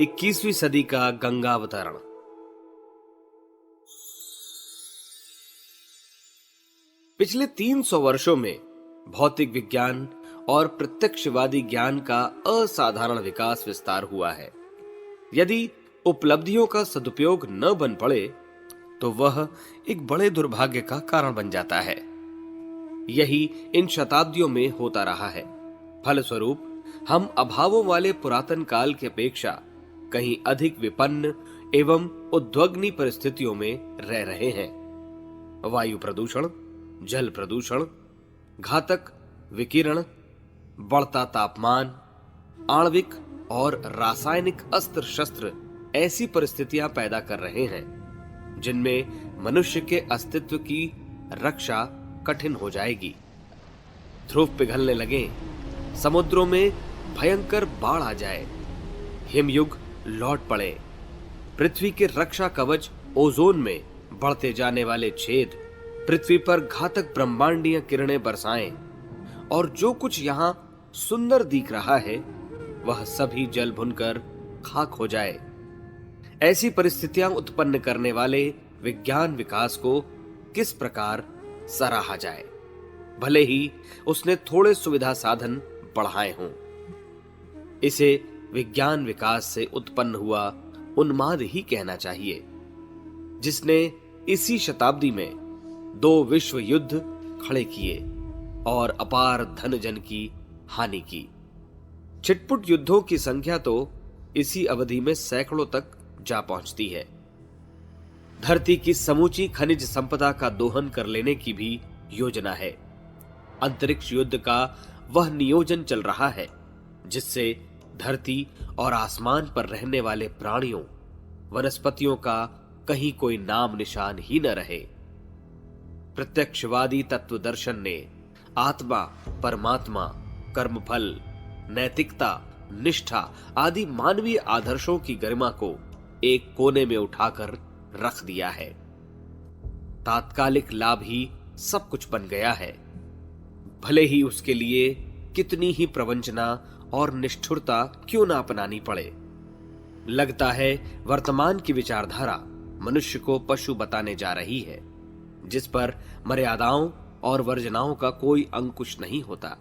21वीं सदी का गंगा अवतरण। पिछले 300 वर्षों में भौतिक विज्ञान और प्रत्यक्षवादी ज्ञान का असाधारण विकास विस्तार हुआ है। यदि उपलब्धियों का सदुपयोग न बन पड़े तो वह एक बड़े दुर्भाग्य का कारण बन जाता है। यही इन शताब्दियों में होता रहा है। फलस्वरूप हम अभावों वाले पुरातन काल की अपेक्षा कहीं अधिक विपन्न एवं उद्वग्नी परिस्थितियों में रह रहे हैं। वायु प्रदूषण, जल प्रदूषण, घातक विकिरण, बढ़ता तापमान, आणविक और रासायनिक अस्त्र शस्त्र ऐसी परिस्थितियां पैदा कर रहे हैं जिनमें मनुष्य के अस्तित्व की रक्षा कठिन हो जाएगी। ध्रुव पिघलने लगे, समुद्रों में भयंकर बाढ़ आ जाए, हिमयुग लौट पड़े, पृथ्वी के रक्षा कवच ओजोन में बढ़ते जाने वाले छेद पृथ्वी पर घातक ब्रह्मांडीय किरणें बरसाएं और जो कुछ यहां सुंदर दिख रहा है वह सभी जल भुनकर खाक हो जाए। ऐसी परिस्थितियां उत्पन्न करने वाले विज्ञान विकास को किस प्रकार सराहा जाए, भले ही उसने थोड़े सुविधा साधन बढ़ाए हों। इसे विज्ञान विकास से उत्पन्न हुआ उन्माद ही कहना चाहिए, जिसने इसी शताब्दी में 2 विश्व युद्ध खड़े किए और अपार धन जन की हानि की। छिटपुट युद्धों की संख्या तो इसी अवधि में सैकड़ों तक जा पहुंचती है। धरती की समूची खनिज संपदा का दोहन कर लेने की भी योजना है। अंतरिक्ष युद्ध का वह नियोजन चल रहा है जिससे धरती और आसमान पर रहने वाले प्राणियों, वनस्पतियों का कहीं कोई नाम निशान ही न रहे। प्रत्यक्षवादी तत्व दर्शन ने आत्मा, परमात्मा, कर्मफल, नैतिकता, निष्ठा आदि मानवीय आदर्शों की गरिमा को एक कोने में उठाकर रख दिया है। तात्कालिक लाभ ही सब कुछ बन गया है, भले ही उसके लिए कितनी ही प्रवंचना और निष्ठुरता क्यों ना अपनानी पड़े। लगता है वर्तमान की विचारधारा मनुष्य को पशु बताने जा रही है, जिस पर मर्यादाओं और वर्जनाओं का कोई अंकुश नहीं होता।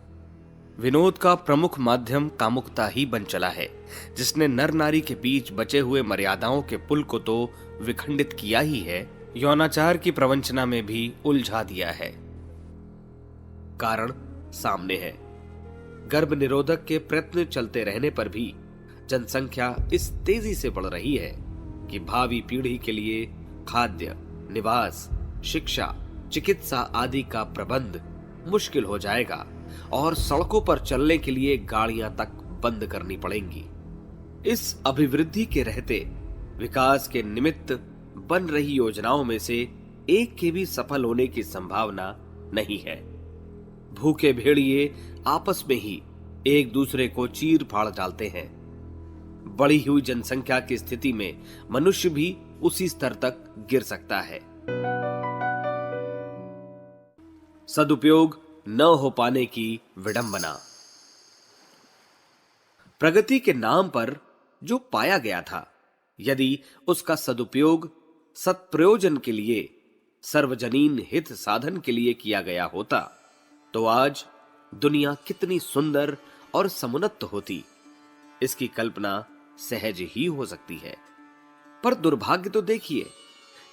विनोद का प्रमुख माध्यम कामुकता ही बन चला है, जिसने नर नारी के बीच बचे हुए मर्यादाओं के पुल को तो विखंडित किया ही है, यौनाचार की प्रवंचना में भी उलझा दिया है। कारण सामने है। गर्भ निरोधक के प्रयत्न चलते रहने पर भी जनसंख्या इस तेजी से बढ़ रही है कि भावी पीढ़ी के लिए खाद्य, निवास, शिक्षा, चिकित्सा आदि का प्रबंध मुश्किल हो जाएगा और सड़कों पर चलने के लिए गाड़ियां तक बंद करनी पड़ेंगी। इस अभिवृद्धि के रहते विकास के निमित्त बन रही योजनाओं में से एक के भी सफल होने की संभावना नहीं है। भूखे भेड़िए आपस में ही एक दूसरे को चीर फाड़ डालते हैं। बढ़ी हुई जनसंख्या की स्थिति में मनुष्य भी उसी स्तर तक गिर सकता है। सदुपयोग न हो पाने की विडंबना। प्रगति के नाम पर जो पाया गया था, यदि उसका सदुपयोग सत्प्रयोजन के लिए, सर्वजनीन हित साधन के लिए किया गया होता तो आज दुनिया कितनी सुंदर और समुन्नत होती, इसकी कल्पना सहज ही हो सकती है। पर दुर्भाग्य तो देखिए,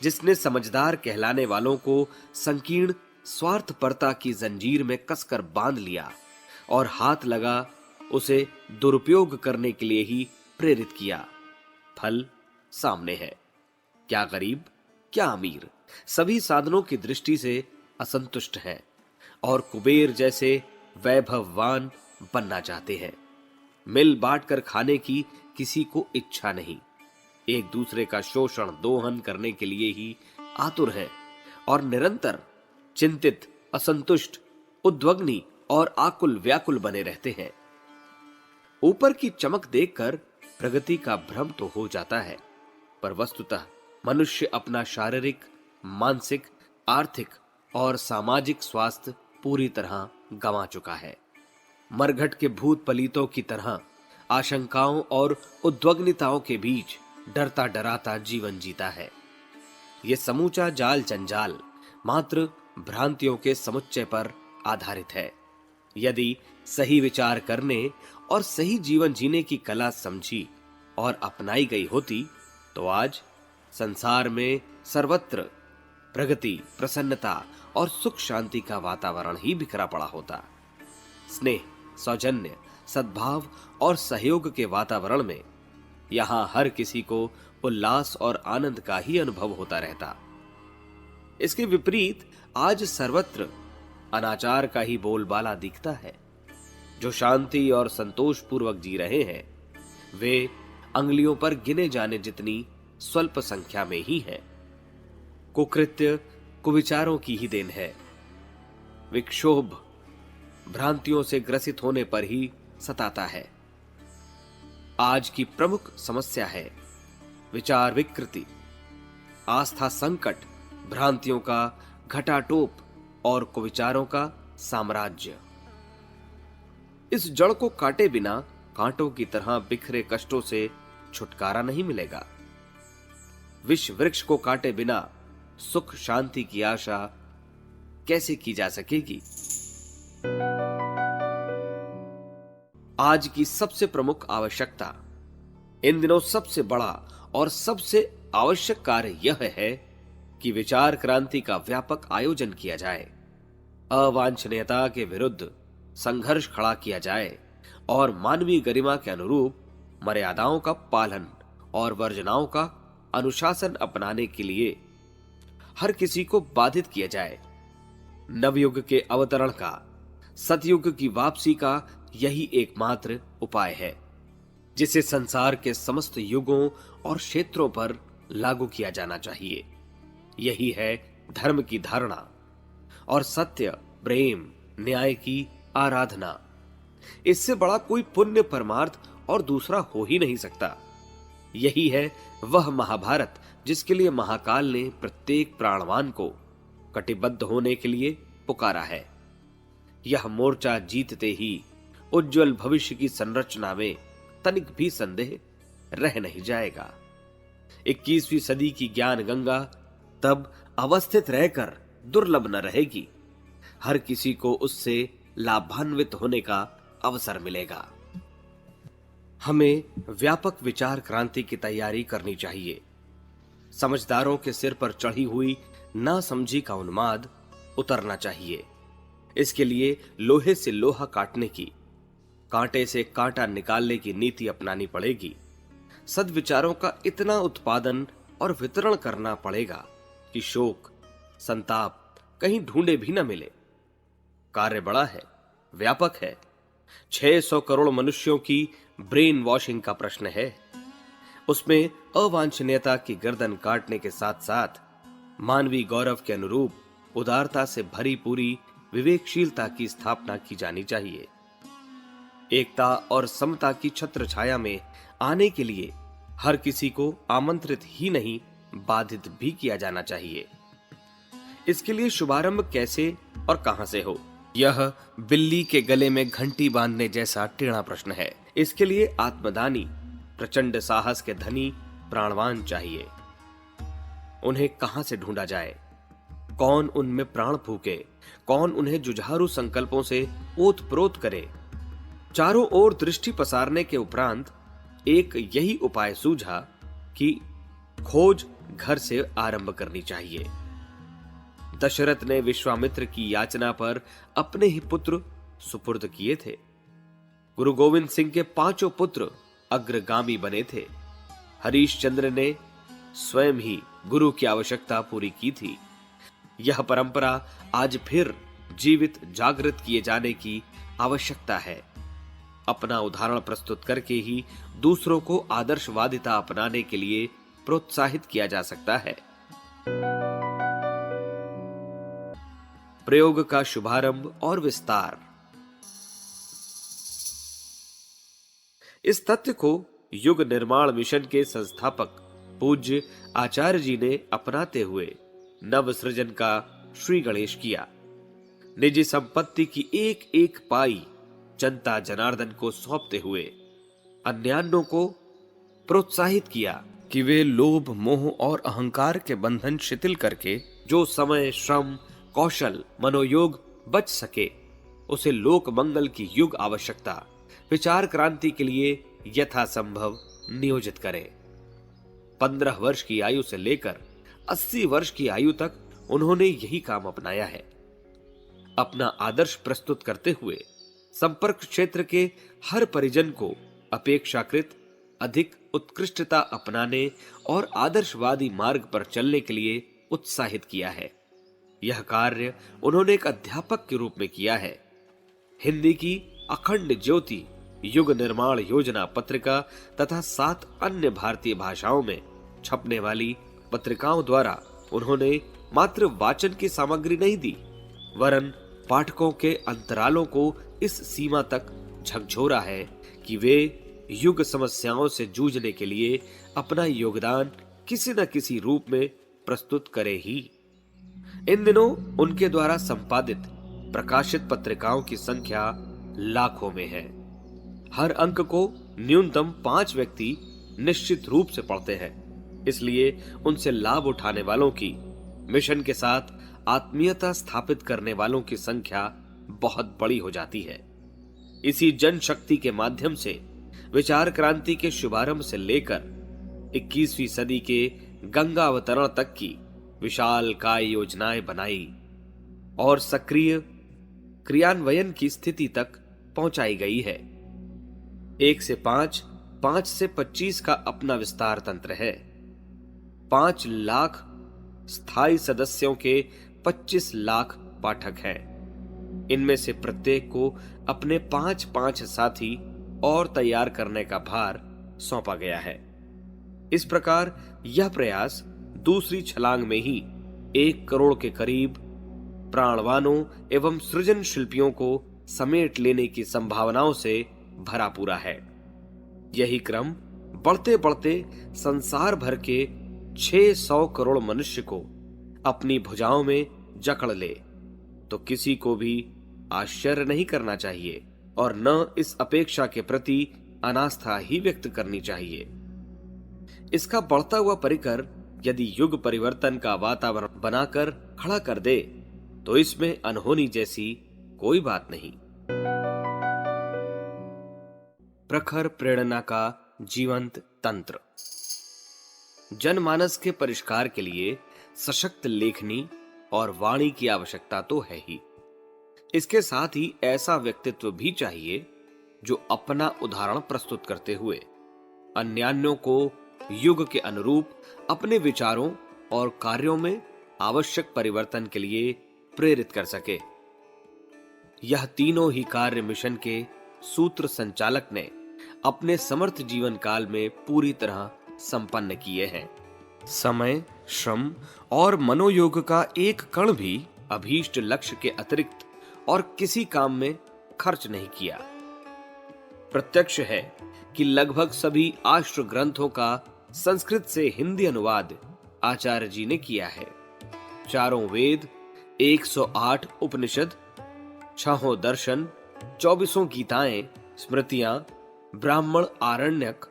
जिसने समझदार कहलाने वालों को संकीर्ण स्वार्थपरता की जंजीर में कसकर बांध लिया और हाथ लगा उसे दुरुपयोग करने के लिए ही प्रेरित किया। फल सामने है। क्या गरीब, क्या अमीर, सभी साधनों की दृष्टि से असंतुष्ट हैं और कुबेर जैसे वैभववान बनना चाहते हैं। मिल बांट कर खाने की किसी को इच्छा नहीं, एक दूसरे का शोषण दोहन करने के लिए ही आतुर है और निरंतर चिंतित, असंतुष्ट, उद्वग्नी और आकुल व्याकुल बने रहते हैं। ऊपर की चमक देखकर प्रगति का भ्रम तो हो जाता है, पर वस्तुतः मनुष्य अपना शारीरिक, मानसिक, आर्थिक और सामाजिक स्वास्थ्य पूरी तरह गंवा चुका है। मरघट के भूत पलीतों की तरह आशंकाओं और उद्विग्नताओं के बीच डरता डराता जीवन जीता है। यह समूचा जाल जंजाल मात्र भ्रांतियों के समुच्चय पर आधारित है। यदि सही विचार करने और सही जीवन जीने की कला समझी और अपनाई गई होती तो आज संसार में सर्वत्र प्रगति, प्रसन्नता और सुख शांति का वातावरण ही बिखरा पड़ा होता। स्नेह, सौजन्य, सद्भाव और सहयोग के वातावरण में यहां हर किसी को उल्लास और आनंद का ही अनुभव होता रहता। इसके विपरीत आज सर्वत्र अनाचार का ही बोलबाला दिखता है। जो शांति और संतोष पूर्वक जी रहे हैं वे अंगुलियों पर गिने जाने जितनी स्वल्प संख्या में ही हैं। कुकृत्य कुविचारों की ही देन है। विक्षोभ भ्रांतियों से ग्रसित होने पर ही सताता है। आज की प्रमुख समस्या है विचार विकृति, आस्था संकट, भ्रांतियों का घटाटोप और कुविचारों का साम्राज्य। इस जड़ को काटे बिना कांटों की तरह बिखरे कष्टों से छुटकारा नहीं मिलेगा। विष वृक्ष को काटे बिना सुख शांति की आशा कैसे की जा सकेगी। आज की सबसे प्रमुख आवश्यकता, इन दिनों सबसे बड़ा और सबसे आवश्यक कार्य यह है कि विचार क्रांति का व्यापक आयोजन किया जाए, अवांछनीयता के विरुद्ध संघर्ष खड़ा किया जाए और मानवीय गरिमा के अनुरूप मर्यादाओं का पालन और वर्जनाओं का अनुशासन अपनाने के लिए हर किसी को बाधित किया जाए। नवयुग के अवतरण का, सतयुग की वापसी का यही एकमात्र उपाय है जिसे संसार के समस्त युगों और क्षेत्रों पर लागू किया जाना चाहिए। यही है धर्म की धारणा और सत्य, प्रेम, न्याय की आराधना। इससे बड़ा कोई पुण्य परमार्थ और दूसरा हो ही नहीं सकता। यही है वह महाभारत जिसके लिए महाकाल ने प्रत्येक प्राणवान को कटिबद्ध होने के लिए पुकारा है। यह मोर्चा जीतते ही उज्जवल भविष्य की संरचना में तनिक भी संदेह रह नहीं जाएगा। 21वीं सदी की ज्ञान गंगा तब अवस्थित रहकर दुर्लभ न रहेगी। हर किसी को उससे लाभान्वित होने का अवसर मिलेगा। हमें व्यापक विचार क्रांति की तैयारी करनी चाहिए। समझदारों के सिर पर चढ़ी हुई नासमझी का उन्माद उतरना चाहिए। इसके लिए लोहे से लोहा काटने की, कांटे से कांटा निकालने की नीति अपनानी पड़ेगी। सद्विचारों का इतना उत्पादन और वितरण करना पड़ेगा कि शोक, संताप कहीं ढूंढे भी न मिले। कार्य बड़ा है, व्यापक है। 600 करोड़ मनुष्यों की ब्रेन वॉशिंग का प्रश्न है। उसमें अवांछनीयता की गर्दन काटने के साथ साथ मानवीय गौरव के अनुरूप उदारता से भरी पूरी विवेकशीलता की स्थापना की जानी चाहिए। एकता और समता की छत्र छाया में आने के लिए हर किसी को आमंत्रित ही नहीं, बाधित भी किया जाना चाहिए। इसके लिए शुभारंभ कैसे और कहां से हो, यह बिल्ली के गले में घंटी बांधने जैसा टेढ़ा प्रश्न है। इसके लिए आत्मदानी, प्रचंड साहस के धनी प्राणवान चाहिए। उन्हें कहां से ढूंढा जाए? कौन उनमें प्राण फूके? कौन उन्हें जुझारू संकल्पों से ओतप्रोत करे? चारों ओर दृष्टि पसारने के उपरांत एक यही उपाय सूझा कि खोज घर से आरंभ करनी चाहिए। दशरथ ने विश्वामित्र की याचना पर अपने ही पुत्र सुपुर्द किए थे। गुरु गोविंद सिंह के 5 पुत्र अग्रगामी बने थे। हरीशचंद्र ने स्वयं ही गुरु की आवश्यकता पूरी की थी। यह परंपरा आज फिर जीवित जागृत किए जाने की आवश्यकता है। अपना उदाहरण प्रस्तुत करके ही दूसरों को आदर्शवादिता अपनाने के लिए प्रोत्साहित किया जा सकता है। प्रयोग का शुभारंभ और विस्तार। इस तथ्य को युग निर्माण मिशन के संस्थापक पूज्य आचार्य जी ने अपनाते हुए नव सृजन का श्री गणेश किया। निजी संपत्ति की एक एक पाई जनता जनार्दन को सौंपते हुए अन्यान्यों को प्रोत्साहित किया कि वे लोभ, मोह और अहंकार के बंधन शिथिल करके जो समय, श्रम, कौशल, मनोयोग बच सके उसे लोक मंगल की युग आवश्यकता विचार क्रांति के लिए यथासंभव नियोजित करें। 15 वर्ष की आयु से लेकर 80 वर्ष की आयु तक उन्होंने यही काम अपनाया है। अपना आदर्श प्रस्तुत करते हुए संपर्क क्षेत्र के हर परिजन को अपेक्षाकृत अधिक उत्कृष्टता अपनाने और आदर्शवादी मार्ग पर चलने के लिए उत्साहित किया है। यह कार्य उन्होंने एक अध्यापक के रूप में किया है। हिंदी की अखंड ज्योति युग निर्माण योजना पत्रिका तथा 7 अन्य भारतीय भाषाओं में छपने वाली पत्रिकाओं द्वारा उन्होंने मात्र वाचन की सामग्री नहीं दी, वरन पाठकों के अंतरालों को इस सीमा तक झकझोरा है कि वे युग समस्याओं से जूझने के लिए अपना योगदान किसी न किसी रूप में प्रस्तुत करे ही। इन दिनों उनके द्वारा संपादित प्रकाशित पत्रिकाओं की संख्या लाखों में है। हर अंक को न्यूनतम 5 व्यक्ति निश्चित रूप से पढ़ते हैं, इसलिए उनसे लाभ उठाने वालों की, मिशन के साथ आत्मीयता स्थापित करने वालों की संख्या बहुत बड़ी हो जाती है। इसी जनशक्ति के माध्यम से विचार क्रांति के शुभारंभ से लेकर 21वीं सदी के गंगा अवतरण तक की विशाल काय योजनाएं बनाई और सक्रिय क्रियान्वयन की स्थिति तक पहुंचाई गई है। 1 से 5, 5 से 25 का अपना विस्तार तंत्र है। 5 लाख स्थायी सदस्यों के 25 लाख पाठक हैं। इनमें से प्रत्येक को अपने 5-5 साथी और तैयार करने का भार सौंपा गया है। इस प्रकार यह प्रयास दूसरी छलांग में ही 1 करोड़ के करीब प्राणवानों एवं सृजन शिल्पियों को समेट लेने की संभावनाओं से भरा पूरा है। यही क्रम बढ़ते बढ़ते संसार भर के 600 करोड़ मनुष्य को अपनी भुजाओं में जकड़ ले तो किसी को भी आश्चर्य नहीं करना चाहिए और न इस अपेक्षा के प्रति अनास्था ही व्यक्त करनी चाहिए। इसका बढ़ता हुआ परिकर यदि युग परिवर्तन का वातावरण बनाकर खड़ा कर दे तो इसमें अनहोनी जैसी कोई बात नहीं। प्रखर प्रेरणा का जीवंत तंत्र। जनमानस के परिष्कार के लिए सशक्त लेखनी और वाणी की आवश्यकता तो है ही, इसके साथ ही ऐसा व्यक्तित्व भी चाहिए जो अपना उदाहरण प्रस्तुत करते हुए अन्यान्यों को युग के अनुरूप अपने विचारों और कार्यों में आवश्यक परिवर्तन के लिए प्रेरित कर सके। यह तीनों ही कार्य मिशन के सूत्र संचालक ने अपने समर्थ जीवन काल में पूरी तरह संपन्न किए हैं। समय, श्रम और मनोयोग का एक कण भी अभीष्ट लक्ष्य के अतिरिक्त और किसी काम में खर्च नहीं किया। प्रत्यक्ष है कि लगभग सभी आश्र ग्रंथों का संस्कृत से हिंदी अनुवाद आचार्य जी ने किया है। 4 वेद, 108 उपनिषद, 6 दर्शन, 24 गीताएं, स्मृतियां, ब्राह्मण आरण्यक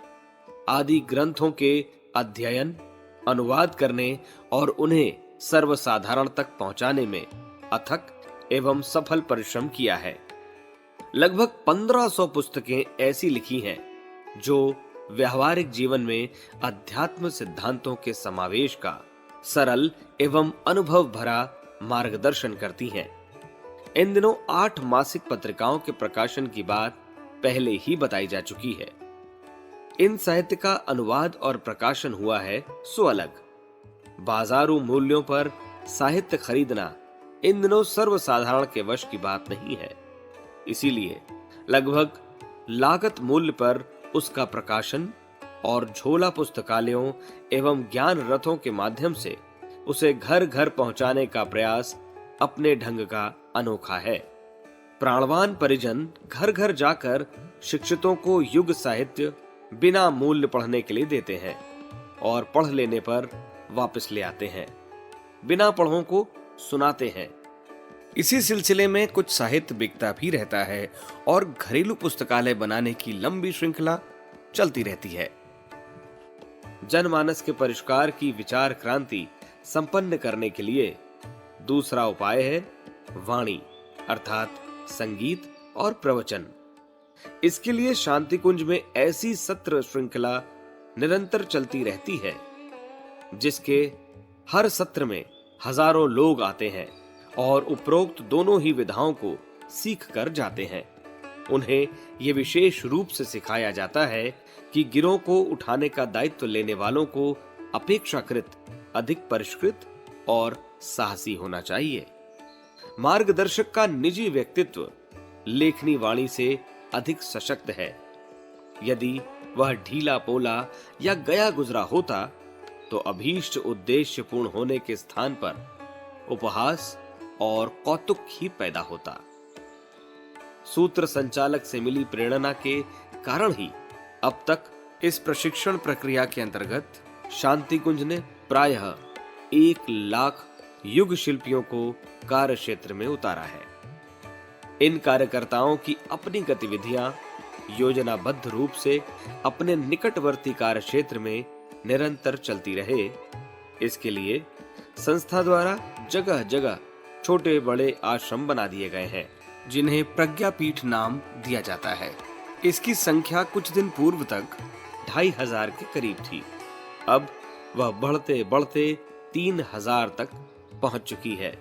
आदि ग्रंथों के अध्ययन, अनुवाद करने और उन्हें सर्वसाधारण तक पहुंचाने में अथक एवं सफल परिश्रम किया है। लगभग 1500 पुस्तकें ऐसी लिखी हैं जो व्यवहारिक जीवन में अध्यात्म सिद्धांतों के समावेश का सरल एवं अनुभव भरा मार्गदर्शन करती हैं। इन दिनों 8 मासिक पत्रिकाओं के प्रकाशन की बात पहले ही बताई जा चुकी है। इन साहित्य का अनुवाद और प्रकाशन हुआ है सो अलग। बाजारू मूल्यों पर साहित्य खरीदना इन दिनों सर्वसाधारण के वश की बात नहीं है, इसीलिए लगभग लागत मूल्य पर उसका प्रकाशन और झोला पुस्तकालयों एवं ज्ञान रथों के माध्यम से उसे घर घर पहुंचाने का प्रयास अपने ढंग का अनोखा है। प्राणवान परिजन घर घर जाकर शिक्षितों को युग साहित्य बिना मूल्य पढ़ने के लिए देते हैं और पढ़ लेने पर वापस ले आते हैं, बिना पढ़ों को सुनाते हैं। इसी सिलसिले में कुछ साहित्य बिकता भी रहता है और घरेलू पुस्तकालय बनाने की लंबी श्रृंखला चलती रहती है। जनमानस के परिष्कार की विचार क्रांति संपन्न करने के लिए दूसरा उपाय है वाणी अर्थात संगीत और प्रवचन। इसके लिए शांति कुंज में ऐसी सत्र श्रृंखला निरंतर चलती रहती है जिसके हर सत्र में हजारों लोग आते हैं और उपरोक्त दोनों ही विधाओं को सीख कर जाते हैं। उन्हें यह विशेष रूप से सिखाया जाता है कि गिरोह को उठाने का दायित्व लेने वालों को अपेक्षाकृत अधिक परिष्कृत और साहसी होना चाहिए। मार्गदर्शक का निजी व्यक्तित्व लेखनी वाणी से अधिक सशक्त है। यदि वह ढीला पोला या गया गुजरा होता तो अभीष्ट उद्देश्य पूर्ण होने के स्थान पर उपहास और कौतुक ही पैदा होता। सूत्र संचालक से मिली प्रेरणा के कारण ही अब तक इस प्रशिक्षण प्रक्रिया के अंतर्गत शांति कुंज ने प्रायः 1,00,000 युग शिल्पियों को कार्य क्षेत्र में उतारा है। इन कार्यकर्ताओं की अपनी गतिविधियां योजनाबद्ध रूप से अपने निकटवर्ती कार्य क्षेत्र में निरंतर चलती रहे, इसके लिए संस्था द्वारा जगह जगह छोटे बड़े आश्रम बना दिए गए हैं जिन्हें प्रज्ञापीठ नाम दिया जाता है। इसकी संख्या कुछ दिन पूर्व तक 2,500 के करीब थी। अब वह बढ़ते बढ़ते 3,000 तक पहुंच चुकी है।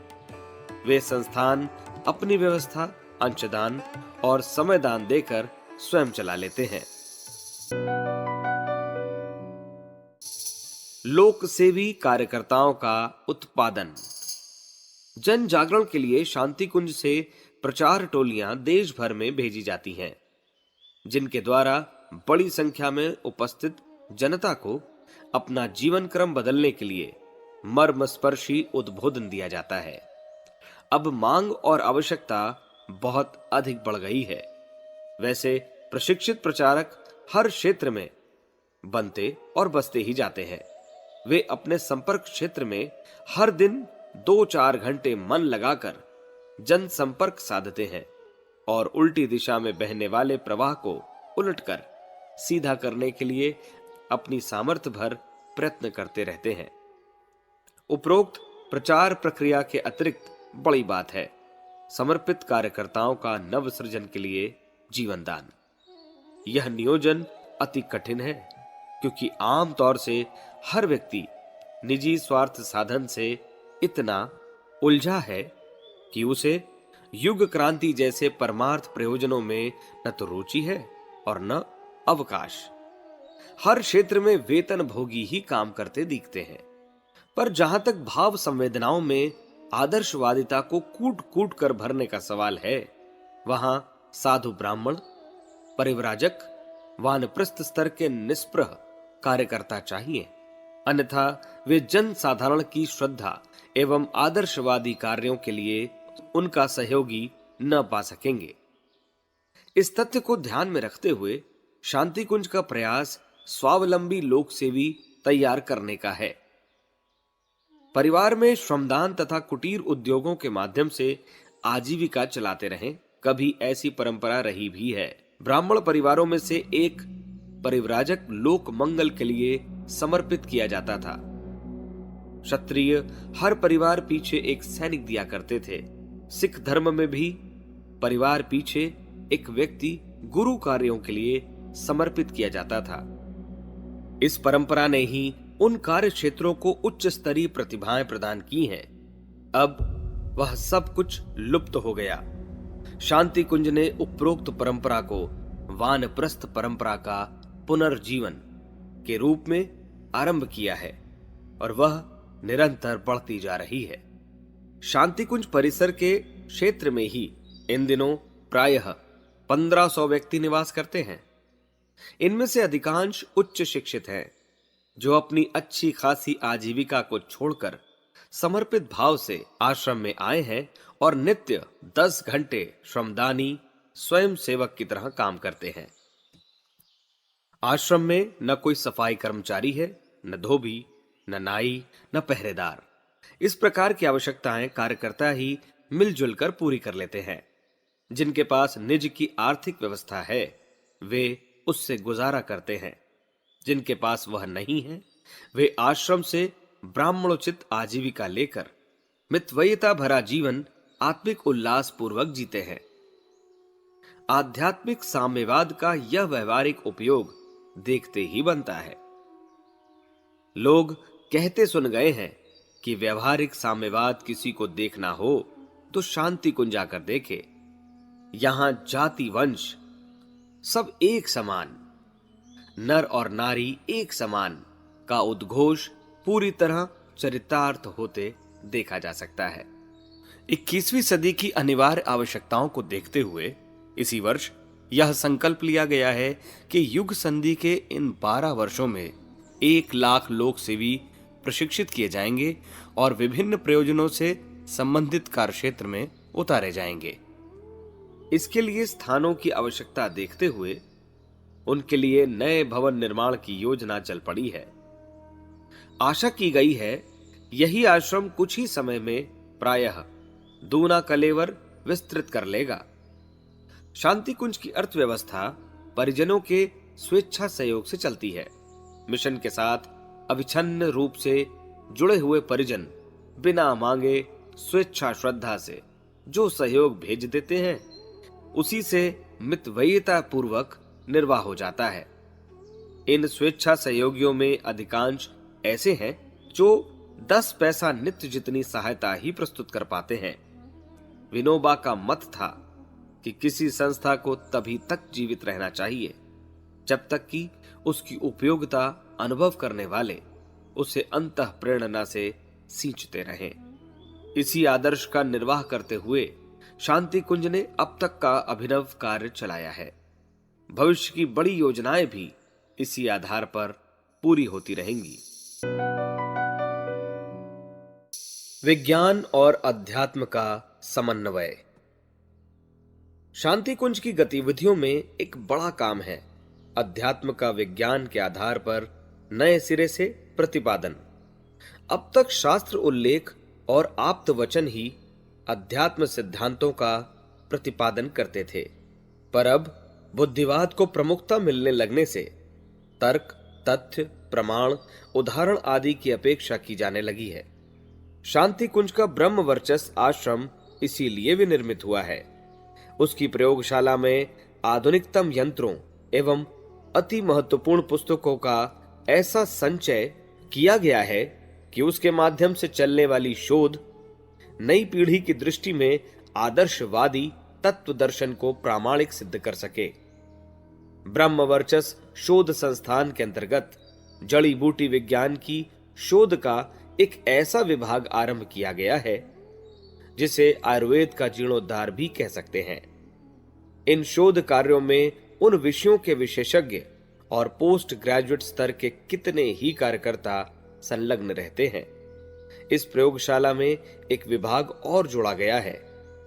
वे संस्थान अपनी व्यवस्था अंशदान और समयदान देकर स्वयं चला लेते हैं। लोक सेवी कार्यकर्ताओं का उत्पादन। जन जागरण के लिए शांति कुंज से प्रचार टोलियां देश भर में भेजी जाती हैं, जिनके द्वारा बड़ी संख्या में उपस्थित जनता को अपना जीवन क्रम बदलने के लिए मर्मस्पर्शी उद्बोधन दिया जाता है। अब मांग और आवश्यकता बहुत अधिक बढ़ गई है। वैसे प्रशिक्षित प्रचारक हर क्षेत्र में बनते और बसते ही जाते हैं। वे अपने संपर्क क्षेत्र में हर दिन 2-4 घंटे मन लगाकर जनसंपर्क साधते हैं और उल्टी दिशा में बहने वाले प्रवाह को उलटकर सीधा करने के लिए अपनी सामर्थ्य भर प्रयत्न करते रहते हैं। उपरोक्त प्रचार प्रक्रिया के अतिरिक्त बड़ी बात है समर्पित कार्यकर्ताओं का नव सृजन के लिए जीवन दान। यह नियोजन अति कठिन है क्योंकि आमतौर से हर व्यक्ति निजी स्वार्थ साधन से इतना उलझा है कि उसे युग क्रांति जैसे परमार्थ प्रयोजनों में न तो रुचि है और न अवकाश। हर क्षेत्र में वेतन भोगी ही काम करते दिखते हैं, पर जहां तक भाव संवेदनाओं में आदर्शवादिता को कूट कूट कर भरने का सवाल है, वहां साधु ब्राह्मण, परिव्राजक, वानप्रस्थ स्तर के निष्प्रह कार्यकर्ता चाहिए, अन्यथा वे जन साधारण की श्रद्धा एवं आदर्शवादी कार्यों के लिए उनका सहयोगी न पा सकेंगे। इस तथ्य को ध्यान में रखते हुए शांति कुंज का प्रयास स्वावलंबी लोक सेवी तैयार करने का है। परिवार में श्रमदान तथा कुटीर उद्योगों के माध्यम से आजीविका चलाते रहें, कभी ऐसी परंपरा रही भी है। ब्राह्मण परिवारों में से एक परिव्राजक लोक मंगल के लिए समर्पित किया जाता था। क्षत्रिय हर परिवार पीछे एक सैनिक दिया करते थे। सिख धर्म में भी परिवार पीछे एक व्यक्ति गुरु कार्यों के लिए समर्पित किया जाता था। इस परंपरा ने ही उन कार्य क्षेत्रों को उच्च स्तरीय प्रतिभाएं प्रदान की हैं। अब वह सब कुछ लुप्त हो गया। शांति कुंज ने उपरोक्त परंपरा को वानप्रस्थ परंपरा का पुनर्जीवन के रूप में आरंभ किया है और वह निरंतर बढ़ती जा रही है। शांति कुंज परिसर के क्षेत्र में ही इन दिनों प्रायः 1500 व्यक्ति निवास करते हैं। इनमें से अधिकांश उच्च शिक्षित हैं, जो अपनी अच्छी खासी आजीविका को छोड़कर समर्पित भाव से आश्रम में आए हैं और नित्य 10 घंटे श्रमदानी स्वयं सेवक की तरह काम करते हैं। आश्रम में न कोई सफाई कर्मचारी है, न धोबी, न नाई, न पहरेदार। इस प्रकार की आवश्यकताएं कार्यकर्ता ही मिलजुल कर पूरी कर लेते हैं। जिनके पास निज की आर्थिक व्यवस्था है, वे उससे गुजारा करते हैं। जिनके पास वह नहीं है, वे आश्रम से ब्राह्मणोचित आजीविका लेकर मितव्ययिता भरा जीवन आत्मिक उल्लास पूर्वक जीते हैं। आध्यात्मिक साम्यवाद का यह व्यवहारिक उपयोग देखते ही बनता है। लोग कहते सुन गए हैं कि व्यवहारिक साम्यवाद किसी को देखना हो तो शांति कुंज जाकर देखे। यहां जाति वंश सब एक समान, नर और नारी एक समान का उद्घोष पूरी तरह चरितार्थ होते देखा जा सकता है। 21वीं सदी की अनिवार्य आवश्यकताओं को देखते हुए इसी वर्ष यह संकल्प लिया गया है कि युग संधि के इन 12 वर्षों में 1 लाख लोक सेवी प्रशिक्षित किए जाएंगे और विभिन्न प्रयोजनों से संबंधित कार्यक्षेत्र में उतारे जाएंगे। इसके लिए स्थानों की आवश्यकता देखते हुए उनके लिए नए भवन निर्माण की योजना चल पड़ी है। आशा की गई है यही आश्रम कुछ ही समय में प्रायः दूना कलेवर विस्तृत कर लेगा। शांति कुंज की अर्थव्यवस्था परिजनों के स्वेच्छा सहयोग से चलती है। मिशन के साथ अविच्छिन्न रूप से जुड़े हुए परिजन बिना मांगे स्वेच्छा श्रद्धा से जो सहयोग भेज देते हैं, उसी से मितव्ययिता पूर्वक निर्वाह हो जाता है। इन स्वेच्छा सहयोगियों में अधिकांश ऐसे हैं जो 10 पैसा नित्य जितनी सहायता ही प्रस्तुत कर पाते हैं। विनोबा का मत था कि किसी संस्था को तभी तक जीवित रहना चाहिए जब तक कि उसकी उपयोगिता अनुभव करने वाले उसे अंतः प्रेरणा से सींचते रहें। इसी आदर्श का निर्वाह करते हुए शांति कुंज ने अब तक का अभिनव कार्य चलाया है। भविष्य की बड़ी योजनाएं भी इसी आधार पर पूरी होती रहेंगी। विज्ञान और अध्यात्म का समन्वय। शांति कुंज की गतिविधियों में एक बड़ा काम है अध्यात्म का विज्ञान के आधार पर नए सिरे से प्रतिपादन। अब तक शास्त्र उल्लेख और आप्त वचन ही अध्यात्म सिद्धांतों का प्रतिपादन करते थे, पर अब बुद्धिवाद को प्रमुखता मिलने लगने से तर्क, तथ्य, प्रमाण, उदाहरण आदि की अपेक्षा की जाने लगी है। शांति कुंज का ब्रह्म वर्चस्व आश्रम इसीलिए विनिर्मित हुआ है। उसकी प्रयोगशाला में आधुनिकतम यंत्रों एवं अति महत्वपूर्ण पुस्तकों का ऐसा संचय किया गया है कि उसके माध्यम से चलने वाली शोध नई पीढ़ी की दृष्टि में आदर्शवादी तत्व दर्शन को प्रामाणिक सिद्ध कर सके। ब्रह्म वर्चस्व शोध संस्थान के अंतर्गत जड़ी बूटी विज्ञान की शोध का एक ऐसा विभाग आरंभ किया गया है जिसे आयुर्वेद का जीर्णोद्धार भी कह सकते हैं। इन शोध कार्यों में उन विषयों के विशेषज्ञ और पोस्ट ग्रेजुएट स्तर के कितने ही कार्यकर्ता संलग्न रहते हैं। इस प्रयोगशाला में एक विभाग और जोड़ा गया है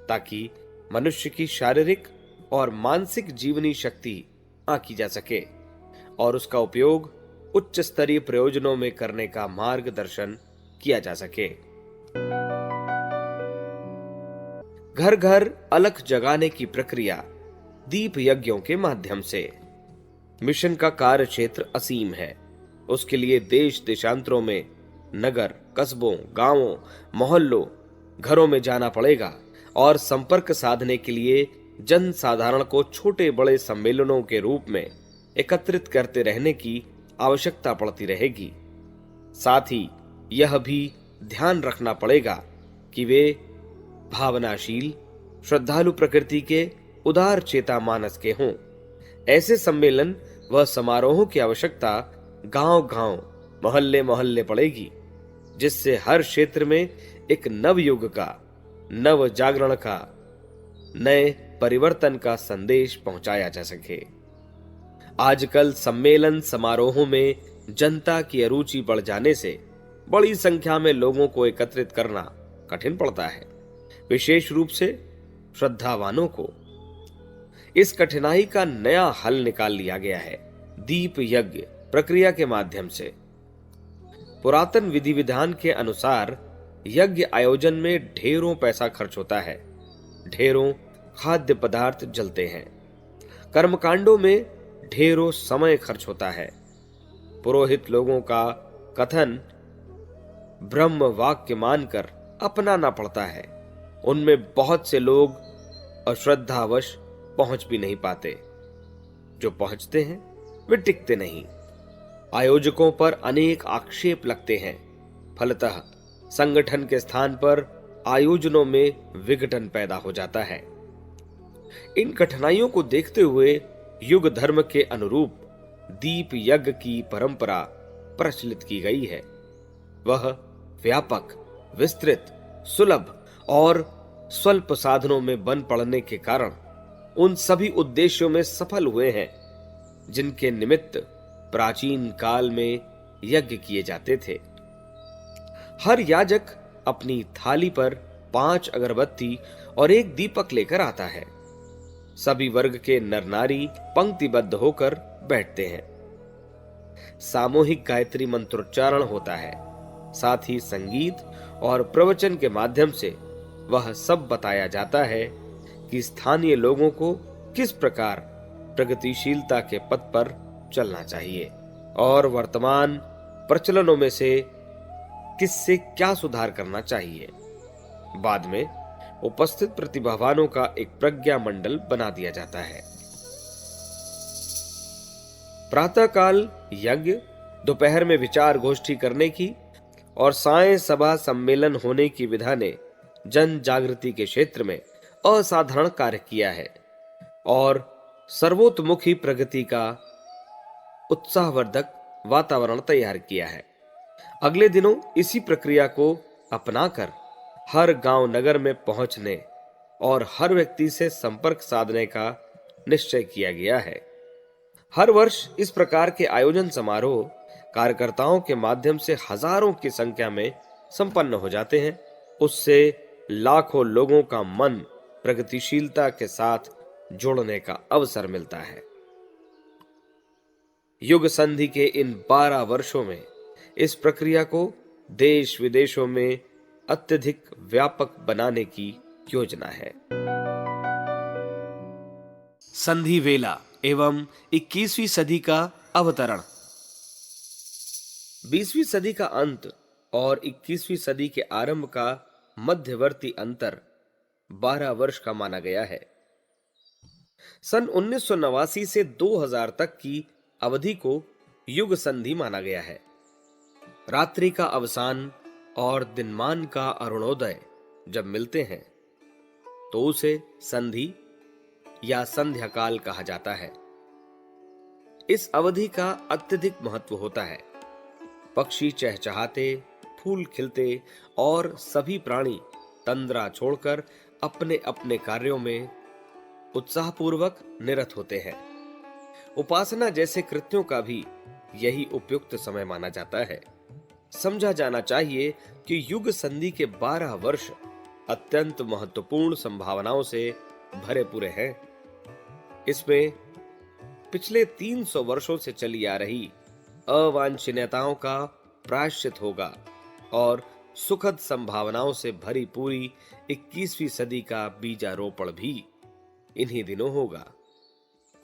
ताकि मनुष्य की शारीरिक और मानसिक जीवनी शक्ति आंकी जा सके और उसका उपयोग उच्च स्तरीय प्रयोजनों में करने का मार्गदर्शन किया जा सके। घर घर अलख जगाने की प्रक्रिया दीप यज्ञों के माध्यम से। मिशन का कार्य क्षेत्र असीम है। उसके लिए देश देशांतरों में नगर, कस्बों, गांवों, मोहल्लों, घरों में जाना पड़ेगा और संपर्क साधने के लिए जन साधारण को छोटे बड़े सम्मेलनों के रूप में एकत्रित करते रहने की आवश्यकता पड़ती रहेगी। साथ ही यह भी ध्यान रखना पड़ेगा कि वे भावनाशील, श्रद्धालु प्रकृति के उदार चेता मानस के हों। ऐसे सम्मेलन व समारोहों की आवश्यकता गांव-गांव, मोहल्ले-मोहल्ले पड़ेगी, जिससे हर क्षेत्र में एक नव युग का, नव जागरण का, नए परिवर्तन का संदेश पहुंचाया जा सके। आजकल सम्मेलन समारोहों में जनता की अरुचि बढ़ जाने से बड़ी संख्या में लोगों को एकत्रित करना कठिन पड़ता है, विशेष रूप से श्रद्धावानों को। इस कठिनाई का नया हल निकाल लिया गया है दीप यज्ञ प्रक्रिया के माध्यम से। पुरातन विधि विधान के अनुसार यज्ञ आयोजन में ढेरों पैसा खर्च होता है, ढेरों खाद्य पदार्थ जलते हैं। कर्मकांडों में ढेरों समय खर्च होता है। पुरोहित लोगों का कथन ब्रह्म वाक्य मानकर अपनाना पड़ता है। उनमें बहुत से लोग अश्रद्धावश पहुंच भी नहीं पाते। जो पहुंचते हैं वे टिकते नहीं। आयोजकों पर अनेक आक्षेप लगते हैं। फलतः संगठन के स्थान पर आयोजनों में विघटन पैदा हो जाता है। इन कठिनाइयों को देखते हुए युग धर्म के अनुरूप दीप यज्ञ की परंपरा प्रचलित की गई है। वह व्यापक, विस्तृत, सुलभ और स्वल्प साधनों में बन पड़ने के कारण उन सभी उद्देश्यों में सफल हुए हैं जिनके निमित्त प्राचीन काल में यज्ञ किए जाते थे। हर याजक अपनी थाली पर 5 अगरबत्ती और 1 दीपक लेकर आता है। सभी वर्ग के नर नारी पंक्तिबद्ध होकर बैठते हैं। सामूहिक गायत्री मंत्रोच्चारण होता है। साथ ही संगीत और प्रवचन के माध्यम से वह सब बताया जाता है कि स्थानीय लोगों को किस प्रकार प्रगतिशीलता के पथ पर चलना चाहिए और वर्तमान प्रचलनों में से किससे क्या सुधार करना चाहिए। बाद में उपस्थित प्रतिभावानों का एक प्रज्ञा मंडल बना दिया जाता है। प्रातःकाल यज्ञ, दोपहर में विचार गोष्ठी करने की और सायं सभा सम्मेलन होने की विधा ने जन जागृति के क्षेत्र में असाधारण कार्य किया है और सर्वोत्मुखी प्रगति का उत्साहवर्धक वातावरण तैयार किया है। अगले दिनों इसी प्रक्रिया को अपनाकर हर गांव नगर में पहुंचने और हर व्यक्ति से संपर्क साधने का निश्चय किया गया है। हर वर्ष इस प्रकार के आयोजन समारोह कार्यकर्ताओं के माध्यम से हजारों की संख्या में संपन्न हो जाते हैं। उससे लाखों लोगों का मन प्रगतिशीलता के साथ जोड़ने का अवसर मिलता है। युग संधि के इन 12 वर्षों में इस प्रक्रिया को देश विदेशों में अत्यधिक व्यापक बनाने की योजना है। संधि वेला एवं 21वीं सदी का अवतरण। 20वीं सदी का अंत और 21वीं सदी के आरंभ का मध्यवर्ती अंतर 12 वर्ष का माना गया है। सन 1989 से 2000 तक की अवधि को युग संधि माना गया है। रात्रि का अवसान और दिनमान का अरुणोदय जब मिलते हैं तो उसे संधि या संध्या काल कहा जाता है। इस अवधि का अत्यधिक महत्व होता है। पक्षी चहचहाते, फूल खिलते और सभी प्राणी तंद्रा छोड़कर अपने अपने कार्यों में उत्साहपूर्वक निरत होते हैं। उपासना जैसे कृत्यों का भी यही उपयुक्त समय माना जाता है। समझा जाना चाहिए कि युग संधि के 12 वर्ष अत्यंत महत्वपूर्ण संभावनाओं से भरे पूरे हैं। इसमें पिछले 300 वर्षों से चली आ रही अवांछनीयताओं का प्रायश्चित होगा और सुखद संभावनाओं से भरी पूरी 21वीं सदी का बीजारोपण भी इन्हीं दिनों होगा।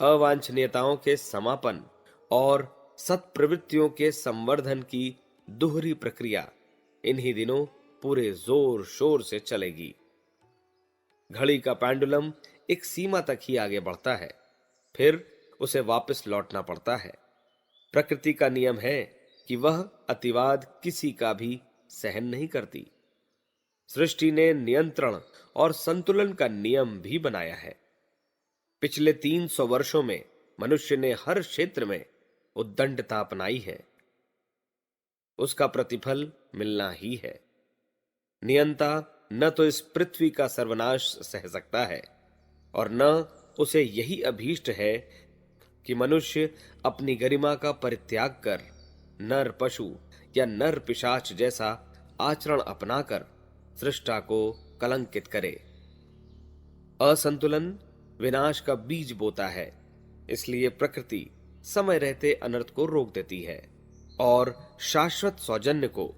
अवांछनीयताओं के समापन और सत्प्रवृत्तियों के संवर्धन की दोहरी प्रक्रिया इन्हीं दिनों पूरे जोर शोर से चलेगी। घड़ी का पेंडुलम एक सीमा तक ही आगे बढ़ता है, फिर उसे वापस लौटना पड़ता है। प्रकृति का नियम है कि वह अतिवाद किसी का भी सहन नहीं करती। सृष्टि ने नियंत्रण और संतुलन का नियम भी बनाया है। पिछले 300 वर्षों में मनुष्य ने हर क्षेत्र में उद्दंडता अपनाई है। उसका प्रतिफल मिलना ही है। नियंता न तो इस पृथ्वी का सर्वनाश सह सकता है और न उसे यही अभीष्ट है कि मनुष्य अपनी गरिमा का परित्याग कर नर पशु या नर पिशाच जैसा आचरण अपनाकर सृष्टा को कलंकित करे। असंतुलन विनाश का बीज बोता है, इसलिए प्रकृति समय रहते अनर्थ को रोक देती है और शाश्वत सौजन्य को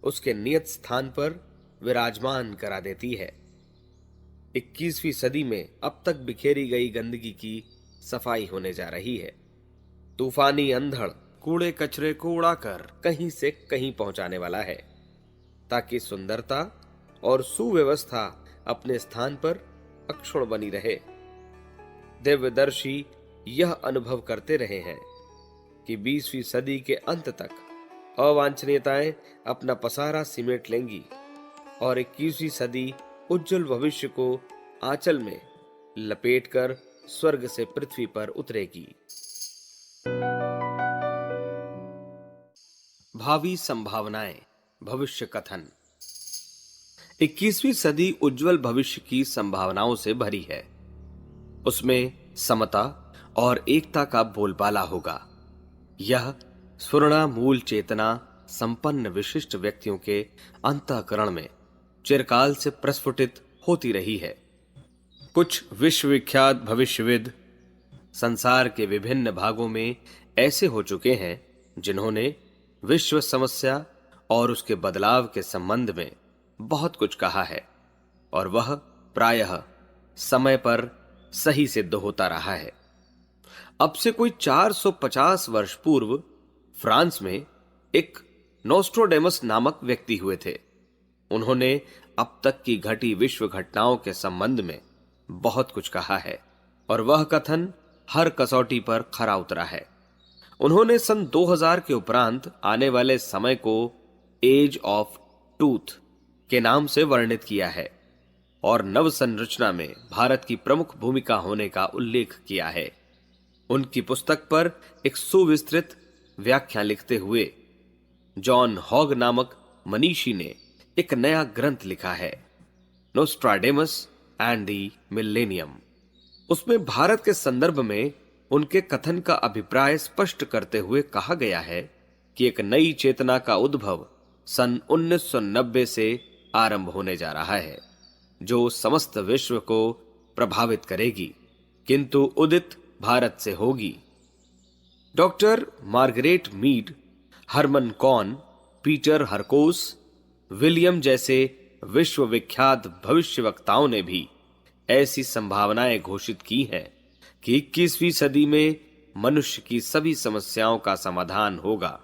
उसके नियत स्थान पर विराजमान करा देती है। 21वीं सदी में अब तक बिखेरी गई गंदगी की सफाई होने जा रही है। तूफानी अंधड़ कूड़े कचरे को उड़ाकर कहीं से कहीं पहुंचाने वाला है, ताकि सुंदरता और सुव्यवस्था अपने स्थान पर अक्षुण्ण बनी रहे। दिव्यदर्शी यह अनुभव करते रहे हैं कि 20वीं सदी के अंत तक अवांछनीयताएं अपना पसारा सिमेट लेंगी और 21वीं सदी उज्जवल भविष्य को आंचल में लपेटकर स्वर्ग से पृथ्वी पर उतरेगी। भावी संभावनाएं, भविष्य कथन। 21वीं सदी उज्जवल भविष्य की संभावनाओं से भरी है। उसमें समता और एकता का बोलबाला होगा। यह स्वर्णामूल चेतना संपन्न विशिष्ट व्यक्तियों के अंतःकरण में चिरकाल से प्रस्फुटित होती रही है। कुछ विश्वविख्यात भविष्यविद संसार के विभिन्न भागों में ऐसे हो चुके हैं जिन्होंने विश्व समस्या और उसके बदलाव के संबंध में बहुत कुछ कहा है, और वह प्रायः समय पर सही सिद्ध होता रहा है। अब से कोई 450 वर्ष पूर्व फ्रांस में एक नोस्ट्रोडेमस नामक व्यक्ति हुए थे। उन्होंने अब तक की घटी विश्व घटनाओं के संबंध में बहुत कुछ कहा है, और वह कथन हर कसौटी पर खरा उतरा है। उन्होंने सन 2000 के उपरांत आने वाले समय को एज ऑफ टूथ के नाम से वर्णित किया है और नव संरचना में भारत की प्रमुख भूमिका होने का उल्लेख किया है। उनकी पुस्तक पर एक सुविस्तृत व्याख्या लिखते हुए जॉन हॉग नामक मनीषी ने एक नया ग्रंथ लिखा है, नोस्ट्राडेमस एंड द मिलेनियम। उसमें भारत के संदर्भ में उनके कथन का अभिप्राय स्पष्ट करते हुए कहा गया है कि एक नई चेतना का उद्भव सन 1990 से आरंभ होने जा रहा है, जो समस्त विश्व को प्रभावित करेगी, किंतु उदित भारत से होगी। Doctor Margaret Mead, Herman Kahn, Peter Hurkos, William जैसे विश्वविख्यात भविष्यवक्ताओं ने भी ऐसी संभावनाएं घोषित की हैं कि 21वीं सदी में मनुष्य की सभी समस्याओं का समाधान होगा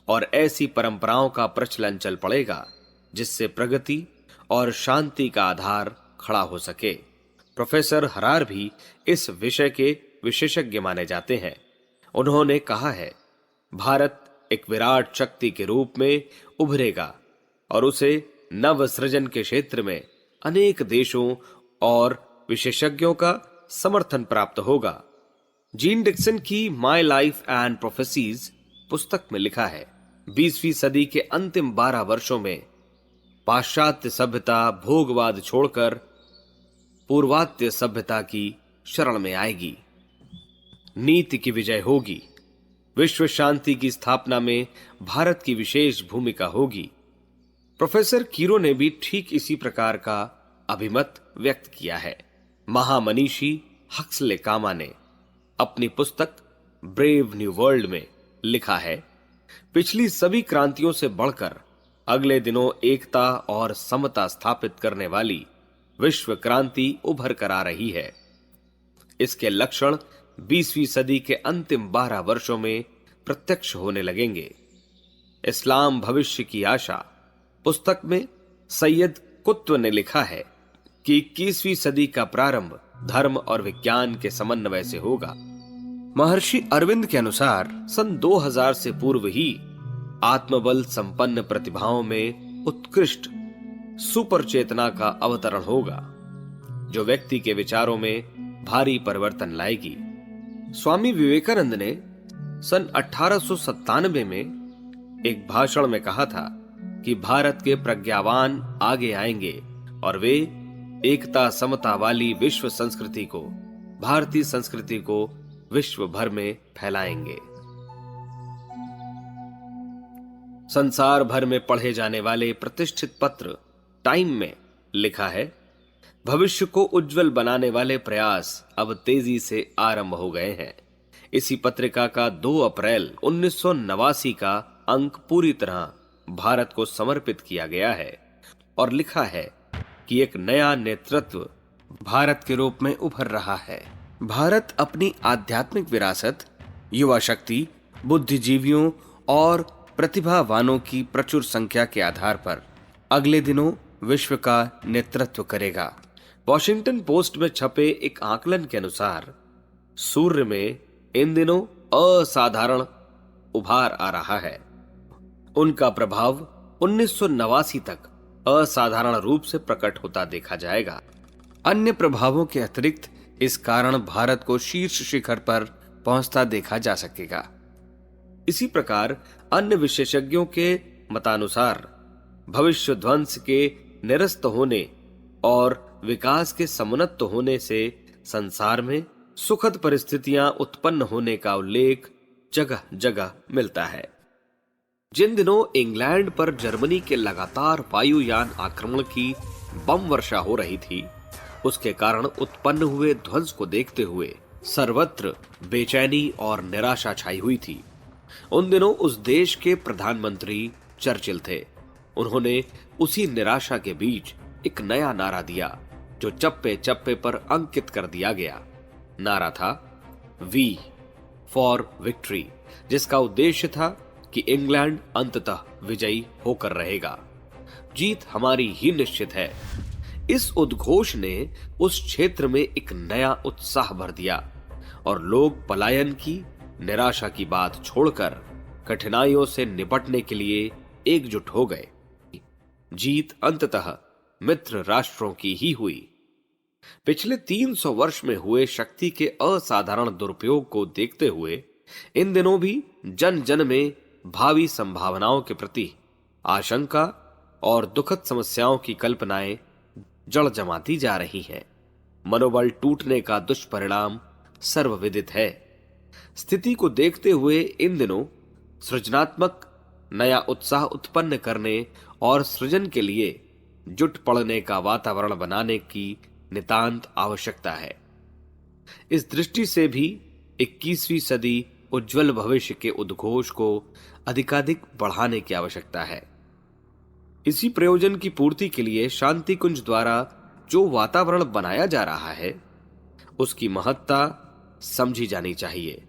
और ऐसी परंपराओं का प्रचलन चल पड़ेगा जिससे प्रगति और शांति का आधार खड़ा हो सके। प्रोफेसर हरार भी इस विषय के विशेषज्ञ माने जाते हैं। उन्होंने कहा है, भारत एक विराट शक्ति के रूप में उभरेगा और उसे नव सृजन के क्षेत्र में अनेक देशों और विशेषज्ञों का समर्थन प्राप्त होगा। जीन डिक्सन की माय लाइफ एंड प्रोफेसीज पुस्तक में लिखा है, 20वीं सदी के अंतिम 12 वर्षों में पाश्चात्य सभ्यता भोगवाद छोड़कर पूर्वात्य सभ्यता की शरण में आएगी। नीति की विजय होगी। विश्व शांति की स्थापना में भारत की विशेष भूमिका होगी। प्रोफेसर कीरो ने भी ठीक इसी प्रकार का अभिमत व्यक्त किया है। महामनीषी हक्सले कामा ने अपनी पुस्तक ब्रेव न्यू वर्ल्ड में लिखा है, पिछली सभी क्रांतियों से बढ़कर अगले दिनों एकता और समता स्थापित करने वाली विश्व क्रांति उभर कर आ रही है। इसके लक्षण 20वीं सदी के अंतिम 12 वर्षों में प्रत्यक्ष होने लगेंगे। इस्लाम भविष्य की आशा पुस्तक में सैयद कुत्ब ने लिखा है कि 21वीं सदी का प्रारंभ धर्म और विज्ञान के समन्वय से होगा। महर्षि अरविंद के अनुसार सन 2000 से पूर्व ही आत्मबल संपन्न प्रतिभाओं में उत्कृष्ट सुपर चेतना का अवतरण होगा, जो व्यक्ति के विचारों में भारी परिवर्तन लाएगी। स्वामी विवेकानंद ने सन 1897 में एक भाषण में कहा था कि भारत के प्रज्ञावान आगे आएंगे और वे एकता समता वाली विश्व संस्कृति को, भारतीय संस्कृति को विश्व भर में फैलाएंगे। संसार भर में पढ़े जाने वाले प्रतिष्ठित पत्र टाइम में लिखा है, भविष्य को उज्जवल बनाने वाले प्रयास अब तेजी से आरंभ हो गए हैं। इसी पत्रिका का 2 अप्रैल 1989 का अंक पूरी तरह भारत को समर्पित किया गया है और लिखा है कि एक नया नेतृत्व भारत के रूप में उभर रहा है। भारत अपनी आध्यात्मिक विरासत युवा शक्ति बुद्धिजीवियों और प्रतिभावानों की प्रचुर संख्या के आधार पर अगले दिनों विश्व का नेतृत्व करेगा। वॉशिंगटन पोस्ट में छपे एक आकलन के अनुसार सूर्य में इन दिनों असाधारण उभार आ रहा है। उनका प्रभाव 1989 तक असाधारण रूप से प्रकट होता देखा जाएगा। अन्य प्रभावों के अतिरिक्त इस कारण भारत को शीर्ष शिखर पर पहुंचता देखा जा सकेगा। इसी प्रकार अन्य विशेषज्ञों के मतानुसार भविष्य ध्वंस के निरस्त होने और विकास के समुन्नत होने से संसार में सुखद परिस्थितियां उत्पन्न होने का उल्लेख जगह जगह मिलता है। जिन दिनों इंग्लैंड पर जर्मनी के लगातार वायुयान आक्रमण की बम वर्षा हो रही थी, उसके कारण उत्पन्न हुए ध्वंस को देखते हुए सर्वत्र बेचैनी और निराशा छाई हुई थी। उन दिनों उस देश के प्रधानमंत्री चर्चिल थे। उन्होंने उसी निराशा के बीच एक नया नारा दिया जो चप्पे चप्पे पर अंकित कर दिया गया। नारा था वी फॉर विक्ट्री, जिसका उद्देश्य था कि इंग्लैंड अंततः विजयी होकर रहेगा। जीत हमारी ही निश्चित है। इस उद्घोष ने उस क्षेत्र में एक नया उत्साह भर दिया और लोग पलायन की निराशा की बात छोड़कर कठिनाइयों से निपटने के लिए एकजुट हो गए। जीत अंततः मित्र राष्ट्रों की ही हुई। पिछले 300 वर्ष में हुए शक्ति के असाधारण दुरुपयोग को देखते हुए इन दिनों भी जन जन में भावी संभावनाओं के प्रति आशंका और दुखद समस्याओं की कल्पनाएं जड़ जमाती जा रही हैं। मनोबल टूटने का दुष्परिणाम सर्वविदित है। स्थिति को देखते हुए इन दिनों सृजनात्मक नया उत्साह उत्पन्न करने और सृजन के लिए जुट पड़ने का वातावरण बनाने की नितांत आवश्यकता है। इस दृष्टि से भी 21वीं सदी उज्जवल भविष्य के उद्घोष को अधिकाधिक बढ़ाने की आवश्यकता है। इसी प्रयोजन की पूर्ति के लिए शांति कुंज द्वारा जो वातावरण बनाया जा रहा है, उसकी महत्ता समझी जानी चाहिए।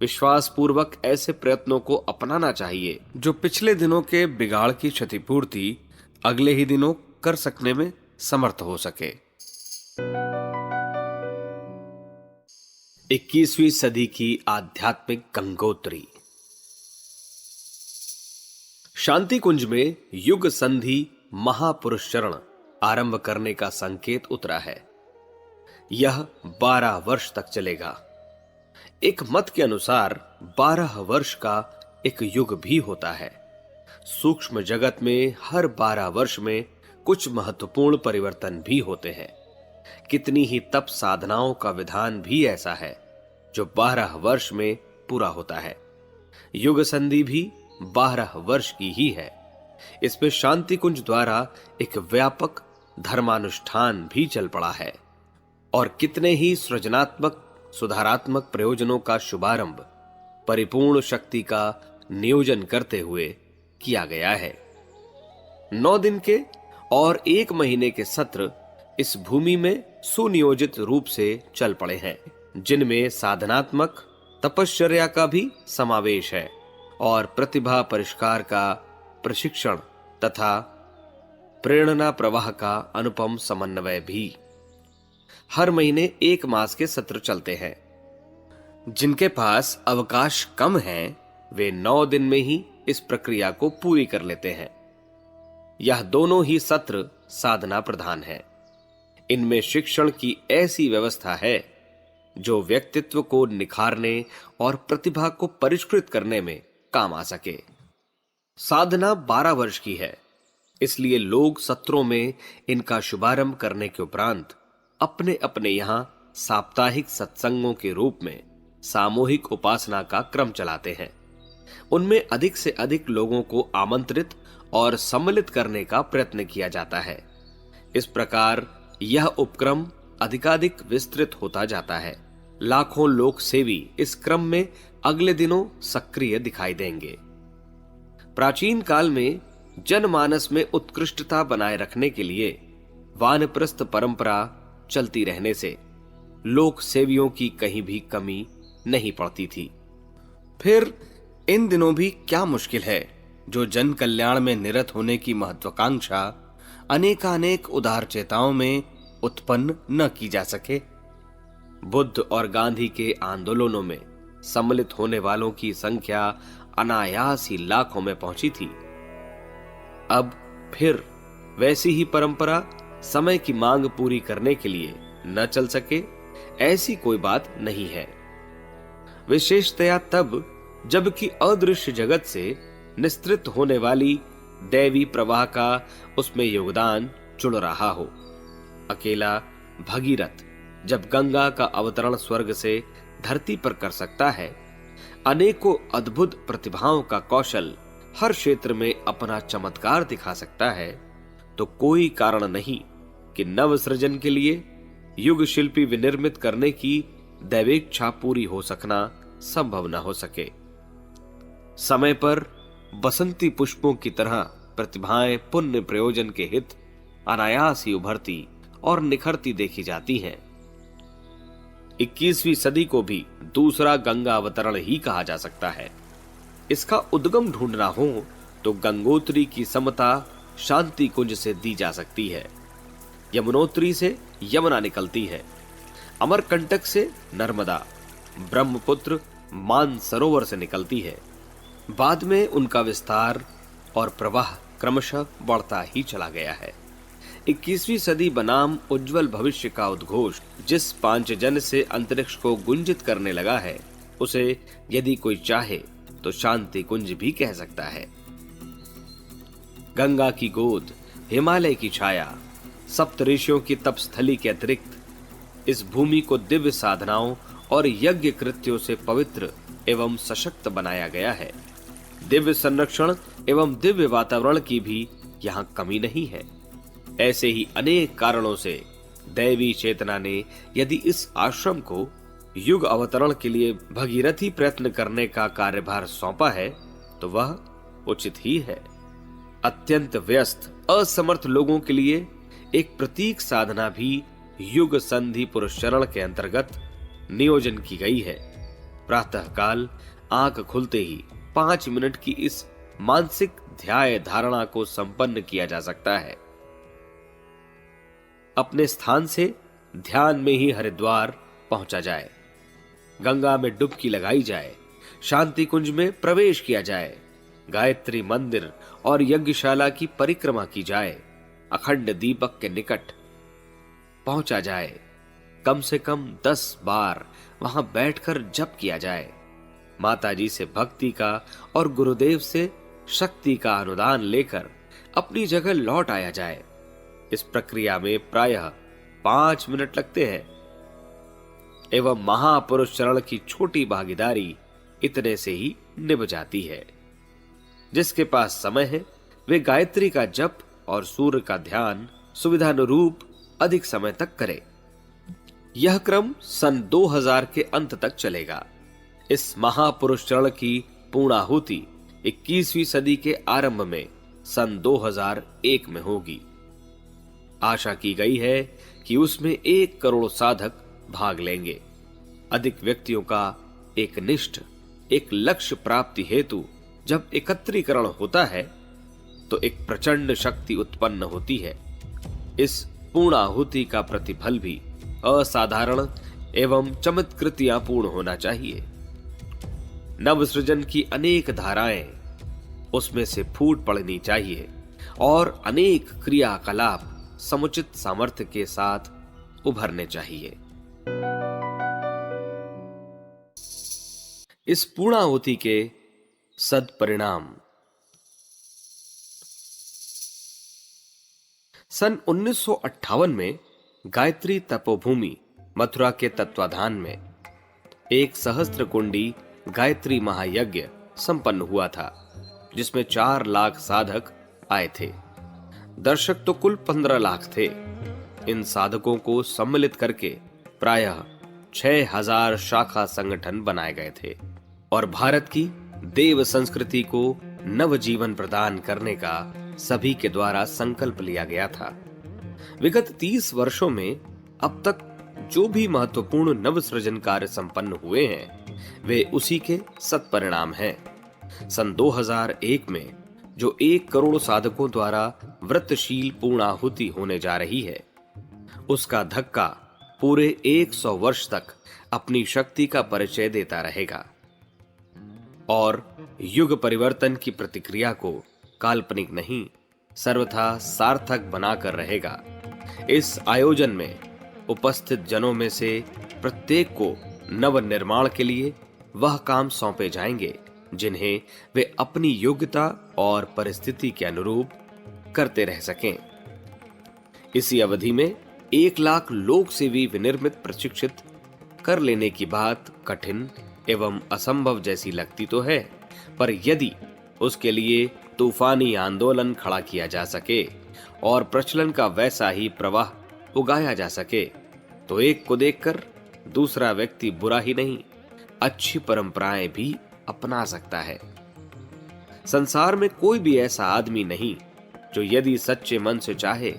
विश्वास पूर्वक ऐसे प्रयत्नों को अपनाना चाहिए जो पिछले दिनों के बिगाड़ की क्षतिपूर्ति अगले ही दिनों कर सकने में समर्थ हो सके। 21वीं सदी की आध्यात्मिक गंगोत्री। शांति कुंज में युग संधि महापुरुष चरण आरंभ करने का संकेत उतरा है। यह 12 वर्ष तक चलेगा। एक मत के अनुसार 12 वर्ष का एक युग भी होता है। सूक्ष्म जगत में हर 12 वर्ष में कुछ महत्वपूर्ण परिवर्तन भी होते हैं। कितनी ही तप साधनाओं का विधान भी ऐसा है जो 12 वर्ष में पूरा होता है। युग संधि भी 12 वर्ष की ही है। इसमें शांति कुंज द्वारा एक व्यापक धर्मानुष्ठान भी चल पड़ा है और कितने ही सृजनात्मक सुधारात्मक प्रयोजनों का शुभारंभ परिपूर्ण शक्ति का नियोजन करते हुए किया गया है। 9 दिन के और 1 महीने के सत्र इस भूमि में सुनियोजित रूप से चल पड़े हैं, जिनमें साधनात्मक तपश्चर्या का भी समावेश है और प्रतिभा परिष्कार का प्रशिक्षण तथा प्रेरणा प्रवाह का अनुपम समन्वय भी। हर महीने 1 मास के सत्र चलते हैं। जिनके पास अवकाश कम है वे 9 दिन में ही इस प्रक्रिया को पूरी कर लेते हैं। यह दोनों ही सत्र साधना प्रधान है। इनमें शिक्षण की ऐसी व्यवस्था है जो व्यक्तित्व को निखारने और प्रतिभा को परिष्कृत करने में काम आ सके। साधना 12 वर्ष की है, इसलिए लोग सत्रों में इनका शुभारंभ करने के उपरांत अपने अपने यहां साप्ताहिक सत्संगों के रूप में सामूहिक उपासना का क्रम चलाते हैं। उनमें अधिक से अधिक लोगों को आमंत्रित और सम्मिलित करने का प्रयत्न किया जाता है। इस प्रकार यह उपक्रम अधिकाधिक विस्तृत होता जाता है। लाखों लोक सेवी इस क्रम में अगले दिनों सक्रिय दिखाई देंगे। प्राचीन काल में जनमानस में उत्कृष्टता बनाए रखने के लिए वानप्रस्थ परंपरा चलती रहने से लोक सेवियों की कहीं भी कमी नहीं पड़ती थी। फिर इन दिनों भी क्या मुश्किल है जो जन कल्याण में निरत होने की महत्वाकांक्षा अनेकानेक उदार चेताओं में उत्पन्न न की जा सके। बुद्ध और गांधी के आंदोलनों में सम्मिलित होने वालों की संख्या अनायास ही लाखों में पहुंची थी। अब फिर वैसी ही परंपरा समय की मांग पूरी करने के लिए न चल सके, ऐसी कोई बात नहीं है। विशेषतया तब जबकि अदृश्य जगत से निस्तृत होने वाली दैवी प्रवाह का उसमें योगदान जुड़ रहा हो। अकेला भगीरथ जब गंगा का अवतरण स्वर्ग से धरती पर कर सकता है, अनेकों अद्भुत प्रतिभाओं का कौशल हर क्षेत्र में अपना चमत्कार दिखा सकता है, तो कोई कारण नहीं कि नव सृजन के लिए युग शिल्पी विनिर्मित करने की दैवेच्छा पूरी हो सकना संभव न हो सके। समय पर बसंती पुष्पों की तरह प्रतिभाएं पुण्य प्रयोजन के हित अनायास ही उभरती और निखरती देखी जाती हैं। 21वीं सदी को भी दूसरा गंगा अवतरण ही कहा जा सकता है। इसका उद्गम ढूंढना हो तो गंगोत्री की समता शांति कुंज से दी जा सकती है, यमुनोत्री से यमुना निकलती है, अमरकंटक से नर्मदा, ब्रह्मपुत्र मानसरोवर से निकलती है। बाद में उनका विस्तार और प्रवाह क्रमशः बढ़ता ही चला गया है। 21वीं सदी बनाम उज्जवल भविष्य का उद्घोष जिस पांचजन्य से अंतरिक्ष को गुंजित करने लगा है, उसे यदि कोई चाहे तो शांति कुंज भी कह सकता है। गंगा की गोद, हिमालय की छाया, सप्तऋषियों की तपस्थली के अतिरिक्त इस भूमि को दिव्य साधनाओं और यज्ञ कृत्यों से पवित्र एवं सशक्त बनाया गया है। दिव्य संरक्षण एवं दिव्य वातावरण की भी यहाँ कमी नहीं है। ऐसे ही अनेक कारणों से दैवी चेतना ने यदि इस आश्रम को युग अवतरण के लिए भगीरथी प्रयत्न करने का कार्यभार सौंपा है, तो वह उचित ही है। अत्यंत व्यस्त असमर्थ लोगों के लिए एक प्रतीक साधना भी युग संधि पुरस्चरण के अंतर्गत नियोजन की गई है। प्रातःकाल आंख खुलते ही 5 मिनट की इस मानसिक ध्याय धारणा को संपन्न किया जा सकता है। अपने स्थान से ध्यान में ही हरिद्वार पहुंचा जाए, गंगा में डुबकी लगाई जाए, शांति कुंज में प्रवेश किया जाए, गायत्री मंदिर और यज्ञशाला की परिक्रमा की जाए, अखंड दीपक के निकट पहुंचा जाए, कम से कम 10 बार वहां बैठकर जप किया जाए, माताजी से भक्ति का और गुरुदेव से शक्ति का अनुदान लेकर अपनी जगह लौट आया जाए। इस प्रक्रिया में प्रायः 5 मिनट लगते हैं एवं महापुरुष चरण की छोटी भागीदारी इतने से ही निभ जाती है। जिसके पास समय है वे गायत्री का जप और सूर्य का ध्यान सुविधानुरूप अधिक समय तक करे। यह क्रम सन 2000 के अंत तक चलेगा। इस महापुरुष चरण की पूर्णाहुति 21वीं सदी के आरंभ में सन 2001 में होगी। आशा की गई है कि उसमें 1 करोड़ साधक भाग लेंगे। अधिक व्यक्तियों का एक निष्ठ एक लक्ष्य प्राप्ति हेतु जब एकत्रीकरण होता है तो एक प्रचंड शक्ति उत्पन्न होती है। इस पूर्णाहुति का प्रतिफल भी असाधारण एवं चमत्कृतियां पूर्ण होना चाहिए। नवसृजन की अनेक धाराएं उसमें से फूट पड़नी चाहिए और अनेक क्रियाकलाप समुचित सामर्थ्य के साथ उभरने चाहिए। इस पूर्णाहुति के सदपरिणाम सन 1958 में गायत्री तपोभूमि मथुरा के तत्वाधान में एक सहस्त्र कुंडी गायत्री महायज्ञ संपन्न हुआ था, जिसमें 4 लाख साधक आए थे। दर्शक तो कुल 15 लाख थे। इन साधकों को सम्मिलित करके प्रायः 6000 शाखा संगठन बनाए गए थे और भारत की देव संस्कृति को नवजीवन प्रदान करने का सभी के द्वारा संकल्प लिया गया था। विगत 30 वर्षों में अब तक जो भी महत्वपूर्ण नवसृजन कार्य संपन्न हुए हैं, वे उसी के सत्परिणाम हैं। सन 2001 में जो 1 करोड़ साधकों द्वारा व्रतशील पूर्णाहुति होने जा रही है, उसका धक्का पूरे 100 वर्ष तक अपनी शक्ति का परिचय देता रहेगा और युग परिवर्तन की प्रतिक्रिया को काल्पनिक नहीं, सर्वथा सार्थक बनाकर रहेगा। इस आयोजन में उपस्थित जनों में से प्रत्येक को नव निर्माण के लिए वह काम सौंपे जाएंगे जिन्हें वे अपनी योग्यता और परिस्थिति के अनुरूप करते रह सकें। इसी अवधि में 1 लाख लोक सेवी विनिर्मित प्रशिक्षित कर लेने की बात कठिन एवं असंभव जैसी लगती तो है, पर यदि उसके लिए तूफानी आंदोलन खड़ा किया जा सके और प्रचलन का वैसा ही प्रवाह उगाया जा सके, तो एक को देखकर दूसरा व्यक्ति बुरा ही नहीं, अच्छी परंपराएं भी अपना सकता है। संसार में कोई भी ऐसा आदमी नहीं जो यदि सच्चे मन से चाहे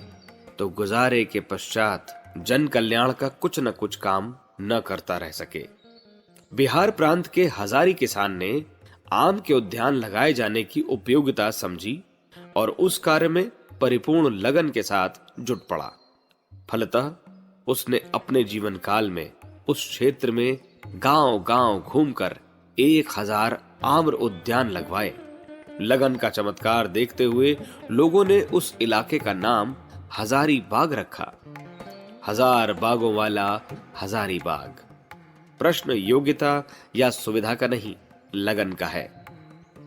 तो गुजारे के पश्चात जन कल्याण का कुछ न कुछ काम न करता रह सके। बिहार प्रांत के हजारी किसान ने आम के उद्यान लगाए जाने की उपयोगिता समझी और उस कार्य में परिपूर्ण लगन के साथ जुट पड़ा। फलतः उसने अपने जीवन काल में उस क्षेत्र में गांव-गांव घूमकर 1000 आम्र उद्यान लगवाए। लगन का चमत्कार देखते हुए लोगों ने उस इलाके का नाम हजारी बाग रखा। 1000 बागों वाला हजारी बाग। प्रश्न योग्यता या सुविधा का नहीं, लगन का है।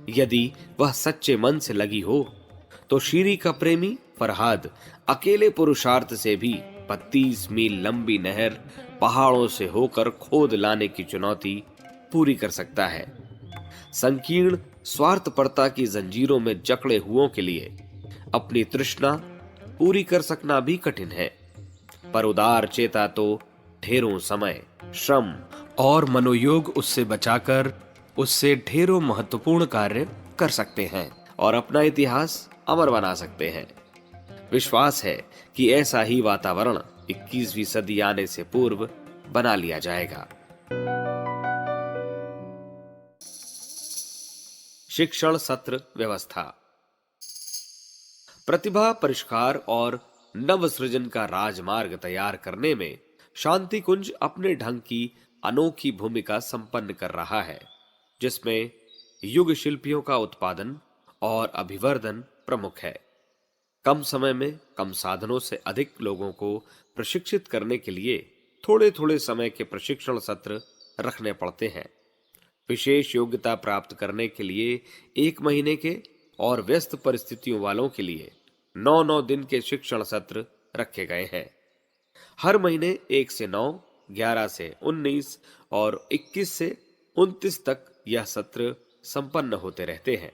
यदि वह सच्चे मन से लगी हो तो शीरी का प्रेमी फरहाद अकेले पुरुषार्थ से भी 32 मील लंबी नहर पहाड़ों से होकर खोद लाने की चुनौती पूरी कर सकता है। संकीर्ण स्वार्थपरता की जंजीरों में जकड़े हुओं के लिए अपनी तृष्णा पूरी कर सकना भी कठिन है, पर उदार चेता तो ढेरों समय, श्रम और मनोयोग उससे बचाकर उससे ढेरों महत्वपूर्ण कार्य कर सकते हैं और अपना इतिहास अमर बना सकते हैं। विश्वास है कि ऐसा ही वातावरण 21वीं सदी आने से पूर्व बना लिया जाएगा। शिक्षण सत्र व्यवस्था। प्रतिभा परिष्कार और नव सृजन का राजमार्ग तैयार करने में शांति कुंज अपने ढंग की अनोखी भूमिका संपन्न कर रहा है, जिसमें युग शिल्पियों का उत्पादन और अभिवर्धन प्रमुख है। कम समय में कम साधनों से अधिक लोगों को प्रशिक्षित करने के लिए थोड़े थोड़े समय के प्रशिक्षण सत्र रखने पड़ते हैं। विशेष योग्यता प्राप्त करने के लिए 1 महीने के और व्यस्त परिस्थितियों वालों के लिए 9-9 दिन के शिक्षण सत्र रखे गए हैं। हर महीने 1 से 9, 11 से 19 और 21 से 29 तक यह सत्र संपन्न होते रहते हैं।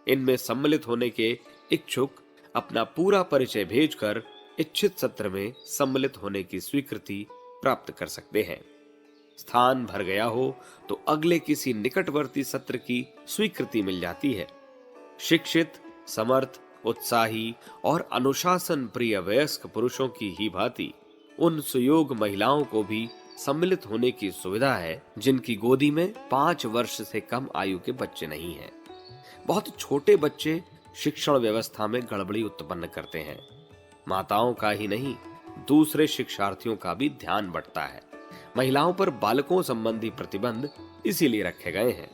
इनमें सम्मिलित होने के इच्छुक अपना पूरा परिचय भेजकर इच्छित सत्र में सम्मिलित होने की स्वीकृति प्राप्त कर सकते हैं। स्थान भर गया हो तो अगले किसी निकटवर्ती सत्र की स्वीकृति मिल जाती है। शिक्षित, समर्थ, उत्साही और अनुशासन प्रिय वयस्क पुरुषों की ही भांति उन सुयोग महिलाओं को भी सम्मिलित होने की सुविधा है जिनकी गोदी में 5 वर्ष से कम आयु के बच्चे नहीं हैं। बहुत छोटे बच्चे शिक्षण व्यवस्था में गड़बड़ी उत्पन्न करते हैं। माताओं का ही नहीं, दूसरे शिक्षार्थियों का भी ध्यान बंटता है। महिलाओं पर बालकों संबंधी प्रतिबंध इसीलिए रखे गए हैं।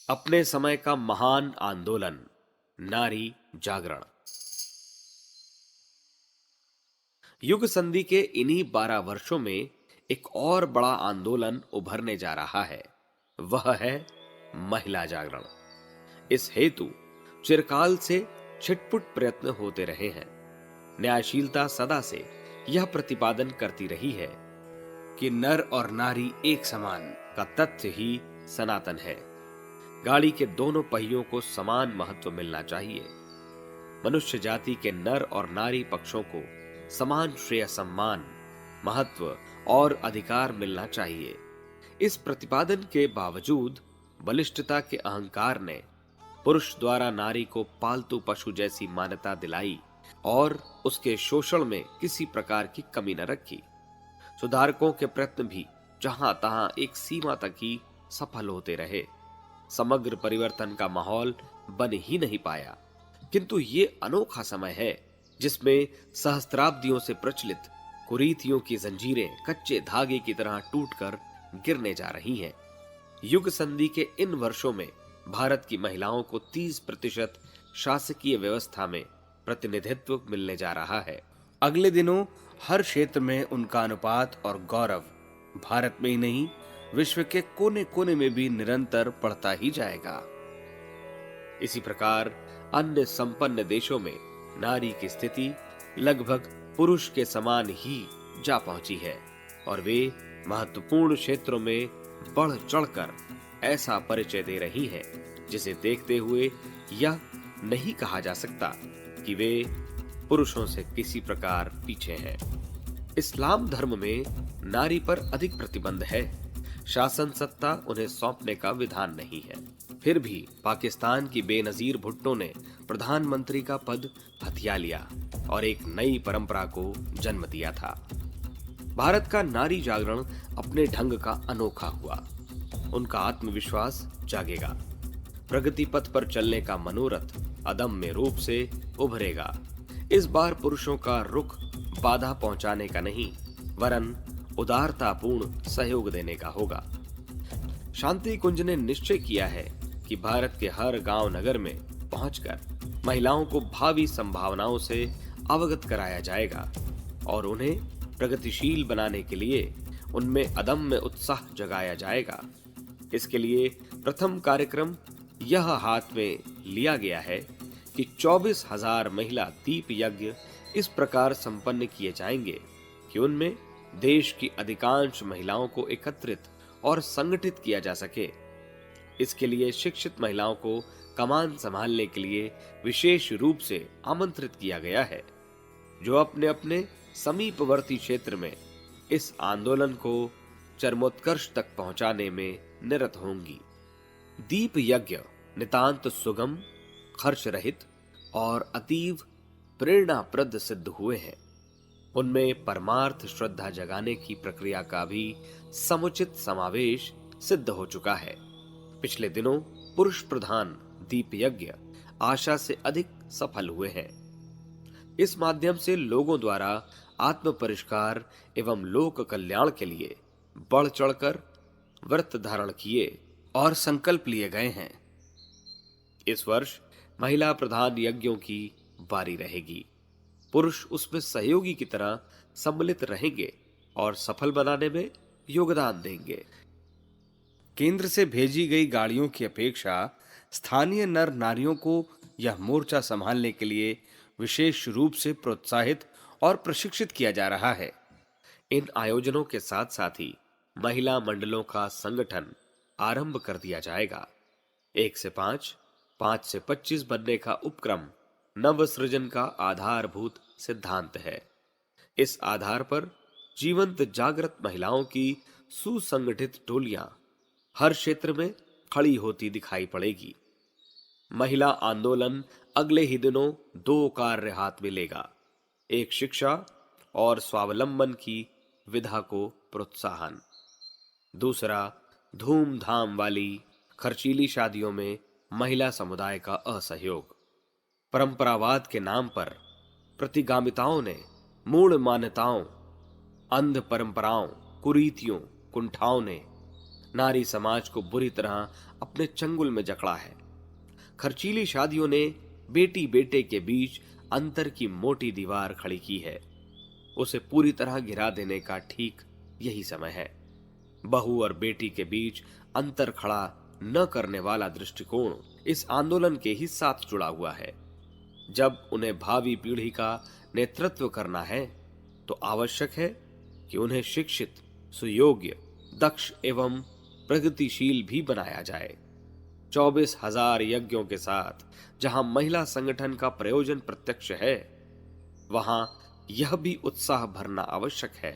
अपने समय का महान आंदोलन, नारी जागरण। युग संधि के इन्हीं 12 वर्षों में एक और बड़ा आंदोलन उभरने जा रहा है, वह है महिला जागरण। इस हेतु चिरकाल से छिटपुट प्रयत्न होते रहे हैं। न्यायशीलता सदा से यह प्रतिपादन करती रही है कि नर और नारी एक समान का तथ्य ही सनातन है। गाड़ी के दोनों पहियों को समान महत्व मिलना चाहिए। मनुष्य जाति के नर और नारी पक्षों को समान श्रेय, सम्मान, महत्व और अधिकार मिलना चाहिए। इस प्रतिपादन के बावजूद बलिष्ठता के अहंकार ने पुरुष द्वारा नारी को पालतू पशु जैसी मान्यता दिलाई और उसके शोषण में किसी प्रकार की कमी न रखी। सुधारकों के प्रयत्न भी जहां तहां एक सीमा तक ही सफल होते रहे। समग्र परिवर्तन का माहौल बन ही नहीं पाया। किंतु ये अनोखा समय है जिसमें सहस्त्राब्दियों से प्रचलित कुरीतियों की जंजीरें कच्चे धागे की तरह टूटकर गिरने जा रही हैं। युग संधि के इन वर्षों में भारत की महिलाओं को 30% शासकीय व्यवस्था में प्रतिनिधित्व मिलने जा रहा है। अगले दिनों हर क्षेत्र में उनका अनुपात और गौरव भारत में ही नहीं, विश्व के कोने कोने में भी निरंतर बढ़ता ही जाएगा। इसी प्रकार अन्य संपन्न देशों में नारी की स्थिति लगभग पुरुष के समान ही जा पहुंची है और वे महत्वपूर्ण क्षेत्रों में बढ़ चढ़कर ऐसा परिचय दे रही हैं जिसे देखते हुए यह नहीं कहा जा सकता कि वे पुरुषों से किसी प्रकार पीछे हैं। इस्लाम धर्म में नारी पर अधिक प्रतिबंध है। शासन सत्ता उन्हें सौंपने का विधान नहीं है। फिर भी पाकिस्तान की बेनजीर भुट्टो ने प्रधानमंत्री का पद हथिया लिया और एक नई परंपरा को जन्म दिया था। भारत का नारी जागरण अपने ढंग का अनोखा हुआ। उनका आत्मविश्वास जागेगा। प्रगति पथ पर चलने का मनोरथ अदम्य रूप से उभरेगा। इस बार पुरुषों का रुख बाधा पहुंचाने का नहीं, वरन उदारतापूर्ण सहयोग देने का होगा। शांति कुंज ने निश्चय किया है कि भारत के हर गांव नगर में पहुंचकर महिलाओं को भावी संभावनाओं से अवगत कराया जाएगा और उन्हें प्रगतिशील बनाने के लिए उनमें अदम्य उत्साह जगाया जाएगा। इसके लिए प्रथम कार्यक्रम यह हाथ में लिया गया है कि 24,000 महिला दीप यज्ञ इस प्रकार संपन्न किए जाएंगे कि उनमें देश की अधिकांश महिलाओं को एकत्रित और संगठित किया जा सके। इसके लिए शिक्षित महिलाओं को कमान संभालने के लिए विशेष रूप से आमंत्रित किया गया है, जो अपने अपने समीपवर्ती क्षेत्र में इस आंदोलन को चरमोत्कर्ष तक पहुंचाने में निरत होंगी। दीप यज्ञ नितांत सुगम, खर्च रहित और अतीव प्रेरणाप्रद सिद्ध हुए हैं। उनमें परमार्थ श्रद्धा जगाने की प्रक्रिया का भी समुचित समावेश सिद्ध हो चुका है। पिछले दिनों पुरुष प्रधान दीप यज्ञ आशा से अधिक सफल हुए हैं। इस माध्यम से लोगों द्वारा आत्म परिष्कार एवं लोक कल्याण के लिए बढ़ चढ़कर व्रत धारण किए और संकल्प लिए गए हैं। इस वर्ष महिला प्रधान यज्ञों की बारी रहेगी। पुरुष उसमें सहयोगी की तरह सम्मिलित रहेंगे और सफल बनाने में योगदान देंगे। केंद्र से भेजी गई गाड़ियों की अपेक्षा स्थानीय नर नारियों को यह मोर्चा संभालने के लिए विशेष रूप से प्रोत्साहित और प्रशिक्षित किया जा रहा है। इन आयोजनों के साथ साथ ही महिला मंडलों का संगठन आरंभ कर दिया जाएगा। 1 से 5, 5 से 25 बनने का उपक्रम नव सृजन का आधारभूत सिद्धांत है। इस आधार पर जीवंत जागृत महिलाओं की सुसंगठित टोलियां हर क्षेत्र में खड़ी होती दिखाई पड़ेगी। महिला आंदोलन अगले ही दिनों 2 कार्य हाथ में लेगा। एक शिक्षा और स्वावलंबन की विधा को प्रोत्साहन, दूसरा धूमधाम वाली खर्चीली शादियों में महिला समुदाय का असहयोग। परंपरावाद के नाम पर प्रतिगामिताओं ने मूढ़ मान्यताओं, अंध परंपराओं, कुरीतियों, कुंठाओं ने नारी समाज को बुरी तरह अपने चंगुल में जकड़ा है। खर्चीली शादियों ने बेटी बेटे के बीच अंतर की मोटी दीवार खड़ी की है। उसे पूरी तरह गिरा देने का ठीक यही समय है। बहू और बेटी के बीच अंतर खड़ा न करने वाला दृष्टिकोण इस आंदोलन के ही साथ जुड़ा हुआ है। जब उन्हें भावी पीढ़ी का नेतृत्व करना है तो आवश्यक है कि उन्हें शिक्षित, सुयोग्य, दक्ष एवं प्रगतिशील भी बनाया जाए। 24,000 यज्ञों के साथ जहां महिला संगठन का प्रयोजन प्रत्यक्ष है, वहां यह भी उत्साह भरना आवश्यक है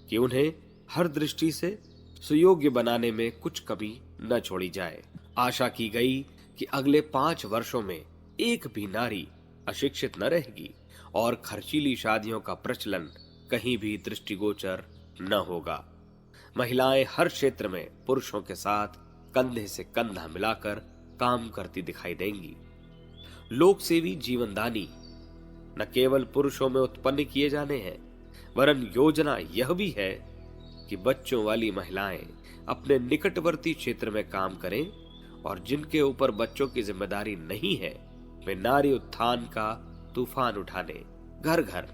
कि उन्हें हर दृष्टि से सुयोग्य बनाने में कुछ कमी न छोड़ी जाए। आशा की गई कि अगले 5 वर्षों में एक भी नारी अशिक्षित न रहेगी और खर्चीली शादियों का प्रचलन कहीं भी दृष्टिगोचर न होगा। महिलाएं हर क्षेत्र में पुरुषों के साथ कंधे से कंधा मिलाकर काम करती दिखाई देंगी। लोक सेवी जीवनदानी न केवल पुरुषों में उत्पन्न किए जाने हैं, वरन योजना यह भी है कि बच्चों वाली महिलाएं अपने निकटवर्ती क्षेत्र में काम करें और जिनके ऊपर बच्चों की जिम्मेदारी नहीं है, वे नारी उत्थान का तूफान उठाने, घर घर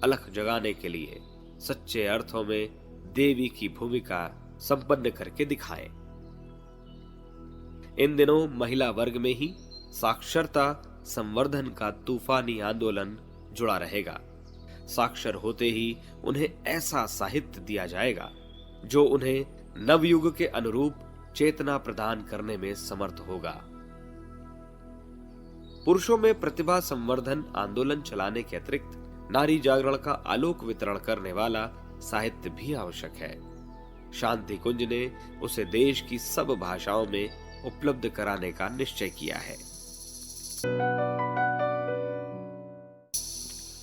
अलख जगाने के लिए सच्चे अर्थों में देवी की भूमिका संपन्न करके दिखाएं। इन दिनों महिला वर्ग में ही साक्षरता संवर्धन का तूफानी आंदोलन जुड़ा रहेगा। साक्षर होते ही उन्हें ऐसा साहित्य दिया जाएगा जो उन्हें नवयुग के अनुरूप चेतना प्रदान करने में समर्थ होगा। पुरुषों में प्रतिभा संवर्धन आंदोलन चलाने के अतिरिक्त नारी जागरण का आलोक वितरण करने वाला साहित्य भी आवश्यक है। शांति कुंज ने उसे देश की सब भाषाओं में उपलब्ध कराने का निश्चय किया है।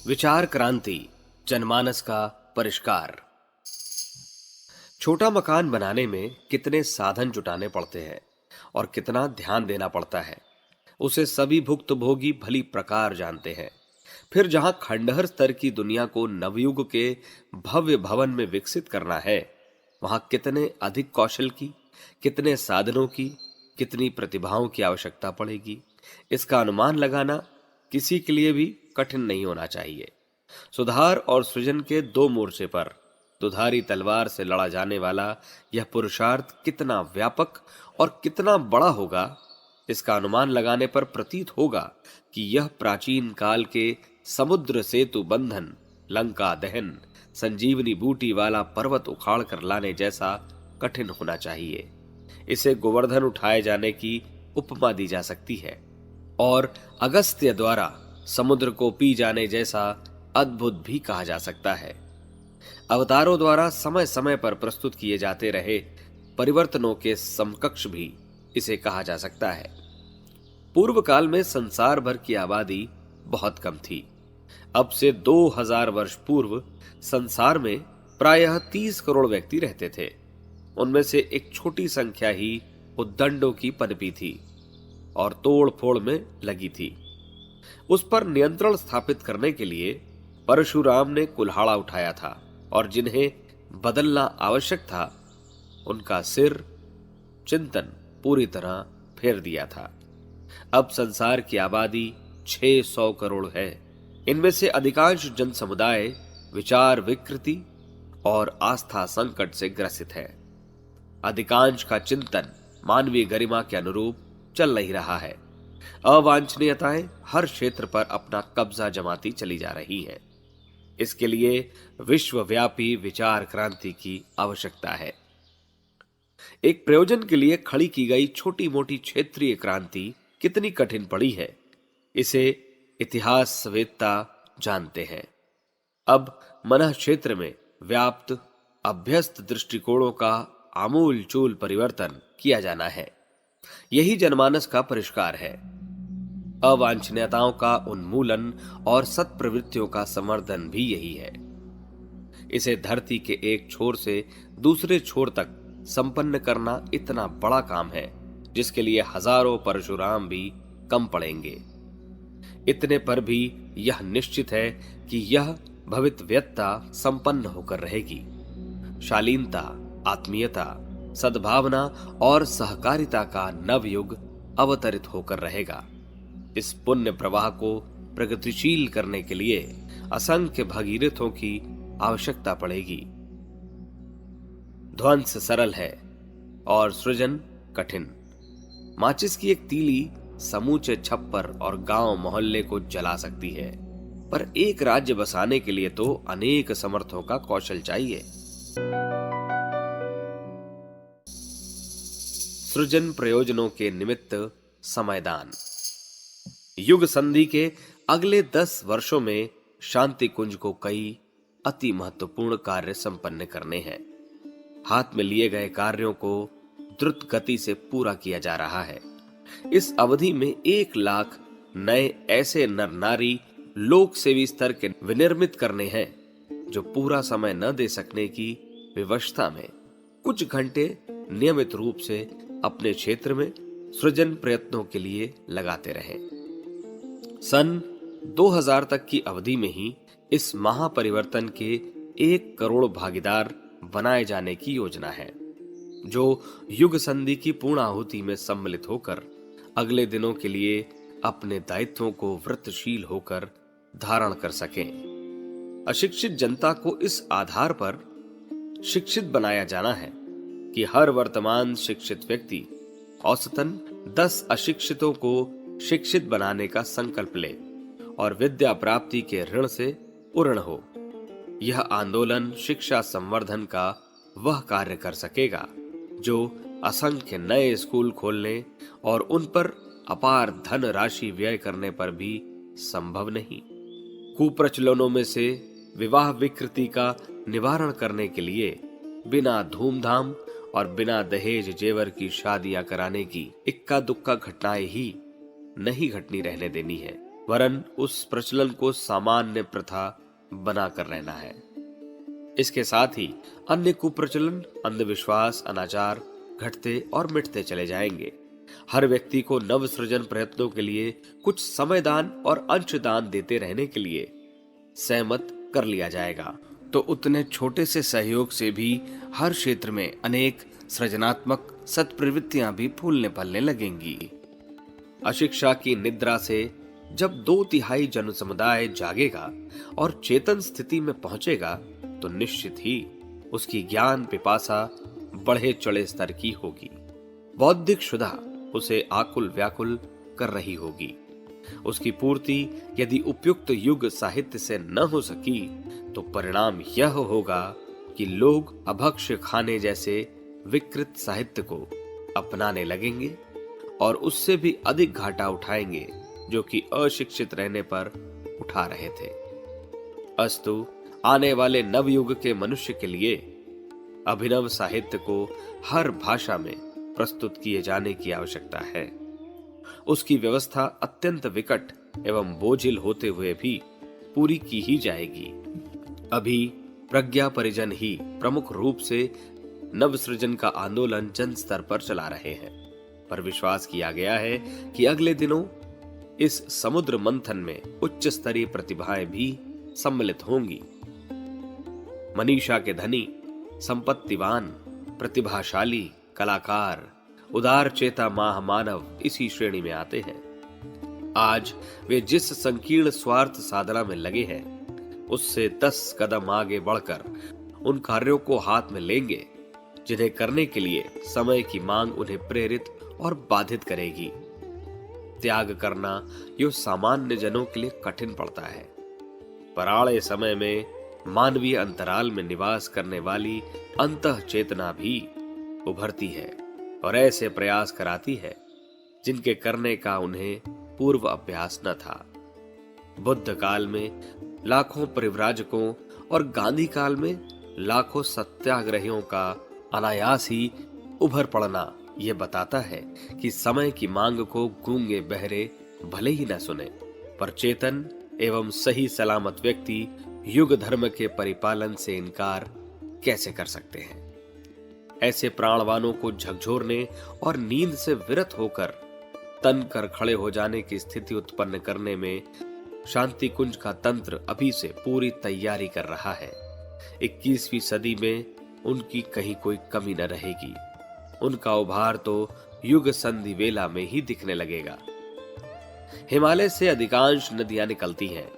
विचार क्रांति, जनमानस का परिष्कार। छोटा मकान बनाने में कितने साधन जुटाने पड़ते हैं और कितना ध्यान देना पड़ता है, उसे सभी भुक्तभोगी भली प्रकार जानते हैं। फिर जहां खंडहर स्तर की दुनिया को नवयुग के भव्य भवन में विकसित करना है, वहां कितने अधिक कौशल की, कितने साधनों की, कितनी प्रतिभाओं की आवश्यकता पड़ेगी, इसका अनुमान लगाना किसी के लिए भी कठिन नहीं होना चाहिए। सुधार और सृजन के दो मोर्चे पर दुधारी तलवार से लड़ा जाने वाला यह पुरुषार्थ कितना व्यापक और कितना बड़ा होगा, इसका अनुमान लगाने पर प्रतीत होगा कि यह प्राचीन काल के समुद्र सेतु बंधन, लंका दहन, संजीवनी बूटी वाला पर्वत उखाड़ कर लाने जैसा कठिन होना चाहिए। इसे गोवर्धन उठाए जाने की उपमा दी जा सकती है और अगस्त्य द्वारा समुद्र को पी जाने जैसा अद्भुत भी कहा जा सकता है। अवतारों द्वारा समय समय पर प्रस्तुत किए जाते रहे परिवर्तनों के समकक्ष भी इसे कहा जा सकता है। पूर्व काल में संसार भर की आबादी बहुत कम थी। अब से 2000 वर्ष पूर्व संसार में प्रायः 30 करोड़ व्यक्ति रहते थे। उनमें से एक छोटी संख्या ही उद्दंडों की पनपी थी और तोड़ फोड़ में लगी थी। उस पर नियंत्रण स्थापित करने के लिए परशुराम ने कुल्हाड़ा उठाया था और जिन्हें बदलना आवश्यक था, उनका सिर चिंतन पूरी तरह फेर दिया था। अब संसार की आबादी 600 करोड़ है। इनमें से अधिकांश जन समुदाय विचार विकृति और आस्था संकट से ग्रसित है। अधिकांश का चिंतन मानवीय गरिमा के अनुरूप चल नहीं रहा है। अवांछनीयताएं हर क्षेत्र पर अपना कब्जा जमाती चली जा रही हैं। इसके लिए विश्वव्यापी विचार क्रांति की आवश्यकता है। एक प्रयोजन के लिए खड़ी की गई छोटी मोटी क्षेत्रीय क्रांति कितनी कठिन पड़ी है, इसे इतिहासवेत्ता जानते हैं। अब मन क्षेत्र में व्याप्त अभ्यस्त दृष्टिकोणों का आमूल चूल परिवर्तन किया जाना है। यही जनमानस का परिष्कार है। अवांछनीयताओं का उन्मूलन और सत्प्रवृत्तियों का संवर्धन भी यही है। इसे धरती के एक छोर से दूसरे छोर तक संपन्न करना इतना बड़ा काम है जिसके लिए हजारों परशुराम भी कम पड़ेंगे। इतने पर भी यह निश्चित है कि यह भवितव्यता संपन्न होकर रहेगी। शालीनता, आत्मीयता, सद्भावना और सहकारिता का नवयुग अवतरित होकर रहेगा। इस पुण्य प्रवाह को प्रगतिशील करने के लिए असंख्य भगीरथों की आवश्यकता पड़ेगी। ध्वंस सरल है और सृजन कठिन। माचिस की एक तीली समूचे छप्पर और गांव मोहल्ले को जला सकती है, पर एक राज्य बसाने के लिए तो अनेक समर्थों का कौशल चाहिए। सृजन प्रयोजनों के निमित्त समयदान। युग संधि के अगले 10 वर्षों में शांति कुंज को कई अति महत्वपूर्ण कार्य संपन्न करने हैं। हाथ में लिए गए कार्यों को द्रुत गति से पूरा किया जा रहा है। इस अवधि में 1 लाख नए ऐसे नर नारी लोक सेवी स्तर के विनिर्मित करने हैं जो पूरा समय न दे सकने की विवशता में कुछ घंटे नियमित रूप से अपने क्षेत्र में सृजन प्रयत्नों के लिए लगाते रहें। सन 2000 तक की अवधि में ही इस महापरिवर्तन के 1 करोड़ भागीदार बनाए जाने की योजना है, जो युग संधि की पूर्णाहुति में सम्मिलित होकर अगले दिनों के लिए अपने दायित्वों को व्रतशील होकर धारण कर सकें। अशिक्षित जनता को इस आधार पर शिक्षित बनाया जाना है कि हर वर्तमान शिक्षित व्यक्ति औसतन 10 अशिक्षितों को शिक्षित बनाने का संकल्प ले और विद्या प्राप्ति के ऋण से पूर्ण हो। यह आंदोलन शिक्षा संवर्धन का वह कार्य कर सकेगा जो असंख्य नए स्कूल खोलने और उन पर अपार धन राशि व्यय करने पर भी संभव नहीं। कुप्रचलनों में से विवाह विकृति का निवारण करने के लिए बिना धूमधाम और बिना दहेज जेवर की शादियां कराने की इक्का दुक्का घटनाएं ही नहीं घटनी रहने देनी है, वरन उस प्रचलन को सामान्य प्रथा बनाकर रहना है। इसके साथ ही अन्य कुप्रचलन, अंधविश्वास, अनाचार घटते और मिटते चले जाएंगे। हर व्यक्ति को नव सृजन प्रयत्नों के लिए कुछ समय दान और अंशदान देते रहने के लिए सहमत कर लिया जाएगा, तो उतने छोटे से सहयोग से भी हर क्षेत्र में अनेक सृजनात्मक सत्प्रवृत्तियां भी फूलने फलने लगेंगी। अशिक्षा की निद्रा से जब 2/3 जन समुदाय जागेगा और चेतन स्थिति में पहुंचेगा, तो निश्चित ही उसकी ज्ञान पिपासा बढ़े चढ़े स्तर की होगी। बौद्धिक क्षुधा उसे आकुल व्याकुल कर रही होगी। उसकी पूर्ति यदि उपयुक्त युग साहित्य से न हो सकी, तो परिणाम यह होगा कि लोग अभक्ष्य खाने जैसे विकृत साहित्य को अपनाने लगेंगे और उससे भी अधिक घाटा उठाएंगे जो कि अशिक्षित रहने पर उठा रहे थे। अस्तु आने वाले नवयुग के मनुष्य के लिए अभिनव साहित्य को हर भाषा में प्रस्तुत किए जाने की आवश्यकता है। उसकी व्यवस्था अत्यंत विकट एवं बोझिल होते हुए भी पूरी की ही जाएगी। अभी प्रज्ञा परिजन ही प्रमुख रूप से नवसृजन का आंदोलन जन स्तर पर चला रहे हैं, पर विश्वास किया गया है कि अगले दिनों इस समुद्र मंथन में उच्च स्तरीय प्रतिभाएं भी सम्मिलित होंगी। मनीषा के धनी, संपत्तिवान, प्रतिभाशाली, कलाकार, उदार चेता महामानव इसी श्रेणी में आते हैं। आज वे जिस संकीर्ण स्वार्थ साधना में लगे हैं, उससे 10 कदम आगे बढ़कर उन कार्यों को हाथ में लेंगे जिन्हें करने के लिए समय की मांग उन्हें प्रेरित और बाधित करेगी। त्याग करना यो सामान्य जनों के लिए कठिन पड़ता है, पर आड़े समय में मानवीय अंतराल में निवास करने वाली अंतः चेतना भी उभरती है और ऐसे प्रयास कराती है जिनके करने का उन्हें पूर्व अभ्यास न था। बुद्ध काल में लाखों परिव्राजकों और गांधी काल में लाखों सत्याग्रहियों का अनायास ही उभर पड़ना यह बताता है कि समय की मांग को गूंगे बहरे भले ही न सुने, पर चेतन एवं सही सलामत व्यक्ति युग धर्म के परिपालन से इनकार कैसे कर सकते हैं। ऐसे प्राणवानों को झकझोरने और नींद से विरत होकर तन कर खड़े हो जाने की स्थिति उत्पन्न करने में शांति कुंज का तंत्र अभी से पूरी तैयारी कर रहा है। 21वीं सदी में उनकी कहीं कोई कमी न रहेगी। उनका उभार तो युग संधि वेला में ही दिखने लगेगा। हिमालय से अधिकांश नदियां निकलती हैं।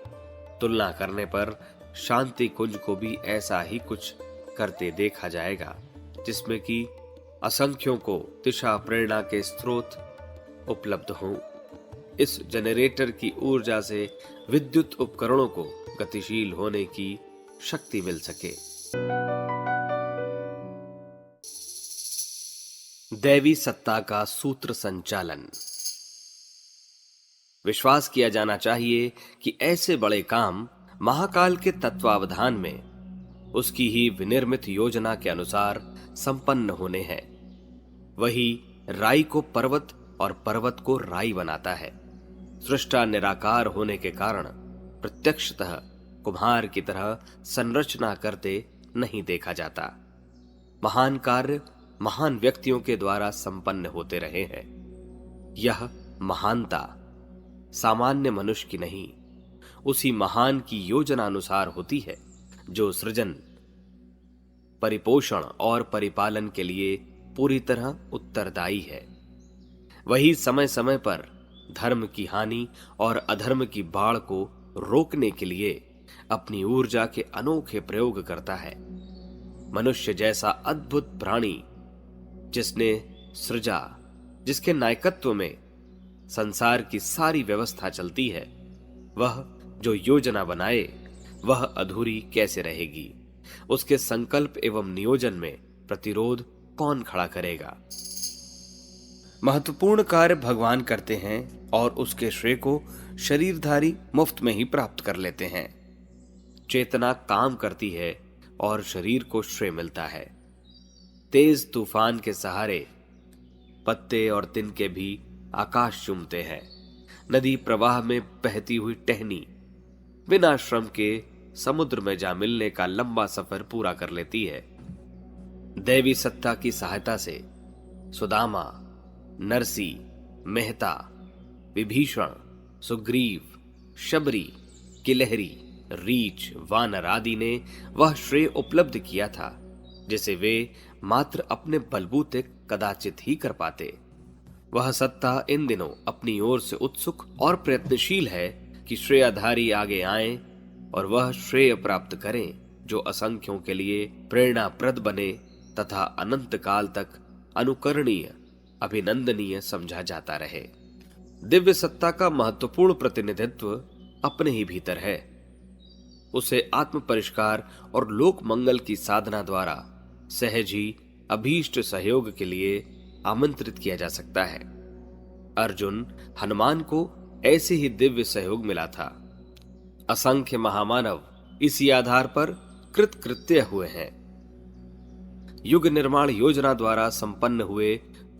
तुलना करने पर शांति कुंज को भी ऐसा ही कुछ करते देखा जाएगा, जिसमें कि असंख्यों को दिशा प्रेरणा के स्रोत उपलब्ध हों। इस जनरेटर की ऊर्जा से विद्युत उपकरणों को गतिशील होने की शक्ति मिल सके। दैवी सत्ता का सूत्र संचालन। विश्वास किया जाना चाहिए कि ऐसे बड़े काम महाकाल के तत्वावधान में उसकी ही विनिर्मित योजना के अनुसार संपन्न होने हैं। वही राई को पर्वत और पर्वत को राई बनाता है। सृष्टा निराकार होने के कारण प्रत्यक्षतः कुम्हार की तरह संरचना करते नहीं देखा जाता। महान कार्य महान व्यक्तियों के द्वारा संपन्न होते रहे हैं। यह महानता सामान्य मनुष्य की नहीं, उसी महान की योजना अनुसार होती है जो सृजन, परिपोषण और परिपालन के लिए पूरी तरह उत्तरदायी है। वही समय समय पर धर्म की हानि और अधर्म की बाढ़ को रोकने के लिए अपनी ऊर्जा के अनोखे प्रयोग करता है। मनुष्य जैसा अद्भुत प्राणी जिसने सृजा, जिसके नायकत्व में संसार की सारी व्यवस्था चलती है, वह जो योजना बनाए वह अधूरी कैसे रहेगी? उसके संकल्प एवं नियोजन में प्रतिरोध कौन खड़ा करेगा? महत्वपूर्ण कार्य भगवान करते हैं और उसके श्रेय को शरीरधारी मुफ्त में ही प्राप्त कर लेते हैं। चेतना काम करती है और शरीर को श्रेय मिलता है। तेज तूफान के सहारे पत्ते और तिनके भी आकाश चूमते हैं। नदी प्रवाह में बहती हुई टहनी बिना श्रम के समुद्र में जा मिलने का लंबा सफर पूरा कर लेती है। दैवी सत्ता की सहायता से सुदामा, नरसी, मेहता, विभीषण, सुग्रीव, शबरी, किलहरी, रीछ, वानर आदि ने वह श्रेय उपलब्ध किया था जिसे वे मात्र अपने बलबूते कदाचित ही कर पाते। वह सत्ता इन दिनों अपनी ओर से उत्सुक और प्रयत्नशील है कि श्रेयधारी आगे आएं और वह श्रेय प्राप्त करें जो असंख्यों के लिए प्रेरणाप्रद बने तथा अनंत काल तक अनुकरणीय, अभिनंदनीय समझा जाता रहे। दिव्य सत्ता का महत्वपूर्ण प्रतिनिधित्व अपने ही भीतर है। उसे आत्म परिष्कार और लोक मंगल की साधना द्वारा सहज ही अभीष्ट सहयोग के लिए आमंत्रित किया जा सकता है। अर्जुन, हनुमान को ऐसे ही दिव्य सहयोग मिला था। असंख्य महामानव इसी आधार पर कृतकृत्य हुए हैं। युग निर्माण योजना द्वारा संपन्न हुए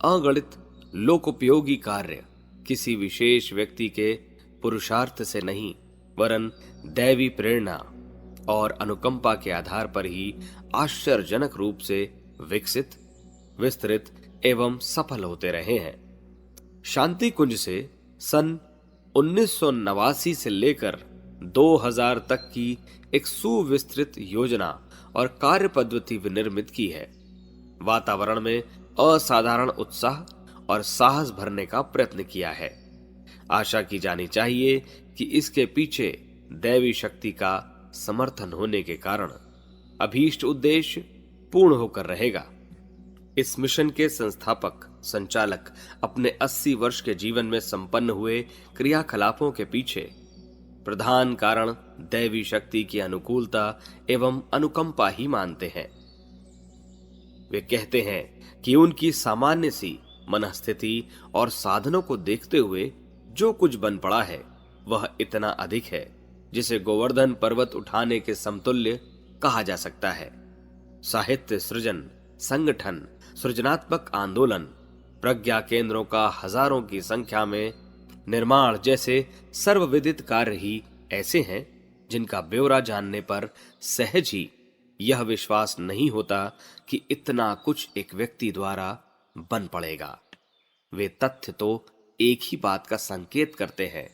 अगणित लोकोपयोगी कार्य किसी विशेष व्यक्ति के पुरुषार्थ से नहीं, वरन दैवी प्रेरणा और अनुकंपा के आधार पर ही आश्चर्यजनक रूप से विकसित, विस्तृत एवं सफल होते रहे हैं। शांति कुंज से सन 1989 से लेकर 2000 तक की एक सुविस्तृत योजना और कार्य पद्धति विनिर्मित की है। वातावरण में असाधारण उत्साह और साहस भरने का प्रयत्न किया है। आशा की जानी चाहिए कि इसके पीछे दैवी शक्ति का समर्थन होने के कारण अभीष्ट उद्देश्य पूर्ण होकर रहेगा। इस मिशन के संस्थापक संचालक अपने 80 वर्ष के जीवन में संपन्न हुए क्रियाकलापों के पीछे प्रधान कारण दैवी शक्ति की अनुकूलता एवं अनुकंपा ही मानते हैं। वे कहते हैं कि उनकी सामान्य सी मनस्थिति और साधनों को देखते हुए जो कुछ बन पड़ा है वह इतना अधिक है जिसे गोवर्धन पर्वत उठाने के समतुल्य कहा जा सकता है। साहित्य सृजन, संगठन, सृजनात्मक आंदोलन, प्रज्ञा केंद्रों का हजारों की संख्या में निर्माण जैसे सर्वविदित कार्य ही ऐसे हैं जिनका ब्यौरा जानने पर सहज ही यह विश्वास नहीं होता कि इतना कुछ एक व्यक्ति द्वारा बन पड़ेगा। वे तथ्य तो एक ही बात का संकेत करते हैं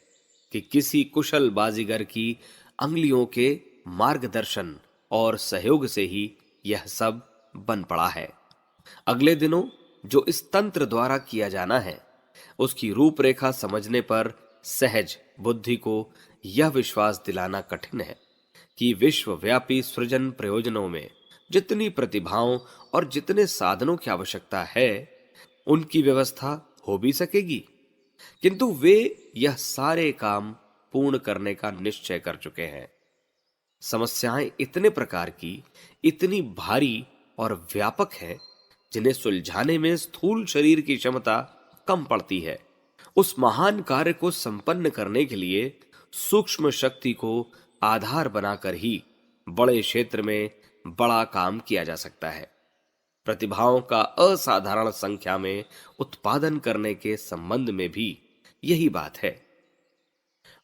कि किसी कुशल बाजीगर की अंगुलियों के मार्गदर्शन और सहयोग से ही यह सब बन पड़ा है। अगले दिनों जो इस तंत्र द्वारा किया जाना है उसकी रूपरेखा समझने पर सहज बुद्धि को यह विश्वास दिलाना कठिन है कि विश्वव्यापी सृजन प्रयोजनों में जितनी प्रतिभाओं और जितने साधनों की आवश्यकता है उनकी व्यवस्था हो भी सकेगी, किंतु वे यह सारे काम पूर्ण करने का निश्चय कर चुके हैं। समस्याएं इतने प्रकार की, इतनी भारी और व्यापक हैं जिन्हें सुलझाने में स्थूल शरीर की क्षमता कम पड़ती है। उस महान कार्य को संपन्न करने के लिए सूक्ष्म शक्ति को आधार बनाकर ही बड़े क्षेत्र में बड़ा काम किया जा सकता है। प्रतिभाओं का असाधारण संख्या में उत्पादन करने के संबंध में भी यही बात है।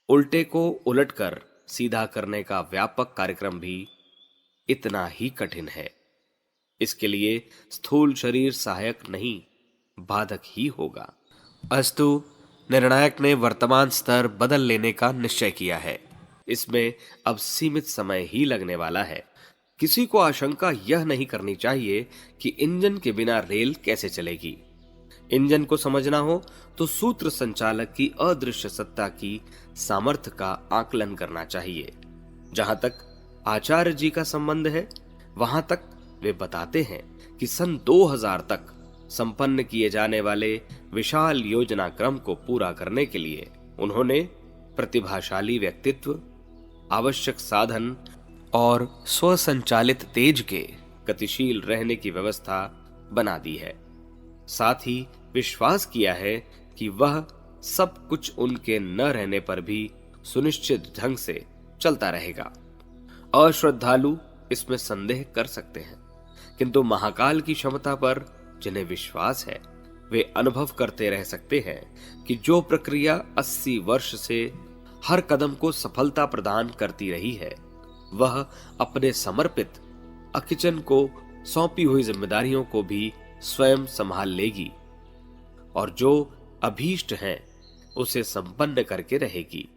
उल्टे को उलटकर सीधा करने का व्यापक कार्यक्रम भी इतना ही कठिन है। इसके लिए स्थूल शरीर सहायक नहीं, बाधक ही होगा। अस्तु, निर्णायक ने वर्तमान स्तर बदल लेने का निश्चय किया है। इसमें अब सीमित समय ही लगने वाला है। किसी को आशंका यह नहीं करनी चाहिए कि इंजन के बिना रेल कैसे चलेगी। इंजन को समझना हो तो सूत्र संचालक की अदृश्य सत्ता की सामर्थ्य का आकलन करना चाहिए। जहां तक आचार्य जी का संबंध है, वहां तक वे बताते हैं कि सन 2000 तक संपन्न किए जाने वाले विशाल योजना क्रम को पूरा करने के लिए उन्होंने प्रतिभाशाली व्यक्तित्व, आवश्यक साधन और स्वसंचालित तेज के गतिशील रहने की व्यवस्था बना दी है। साथ ही विश्वास किया है कि वह सब कुछ उनके न रहने पर भी सुनिश्चित ढंग से चलता रहेगा। अश्रद्धालु इसमें संदेह कर सकते हैं, किंतु महाकाल की क्षमता पर जिन्हें विश्वास है वे अनुभव करते रह सकते हैं कि जो प्रक्रिया 80 वर्ष से हर कदम को सफलता प्रदान करती रही है, वह अपने समर्पित अकिचन को सौंपी हुई जिम्मेदारियों को भी स्वयं संभाल लेगी और जो अभीष्ट है उसे संपन्न करके रहेगी।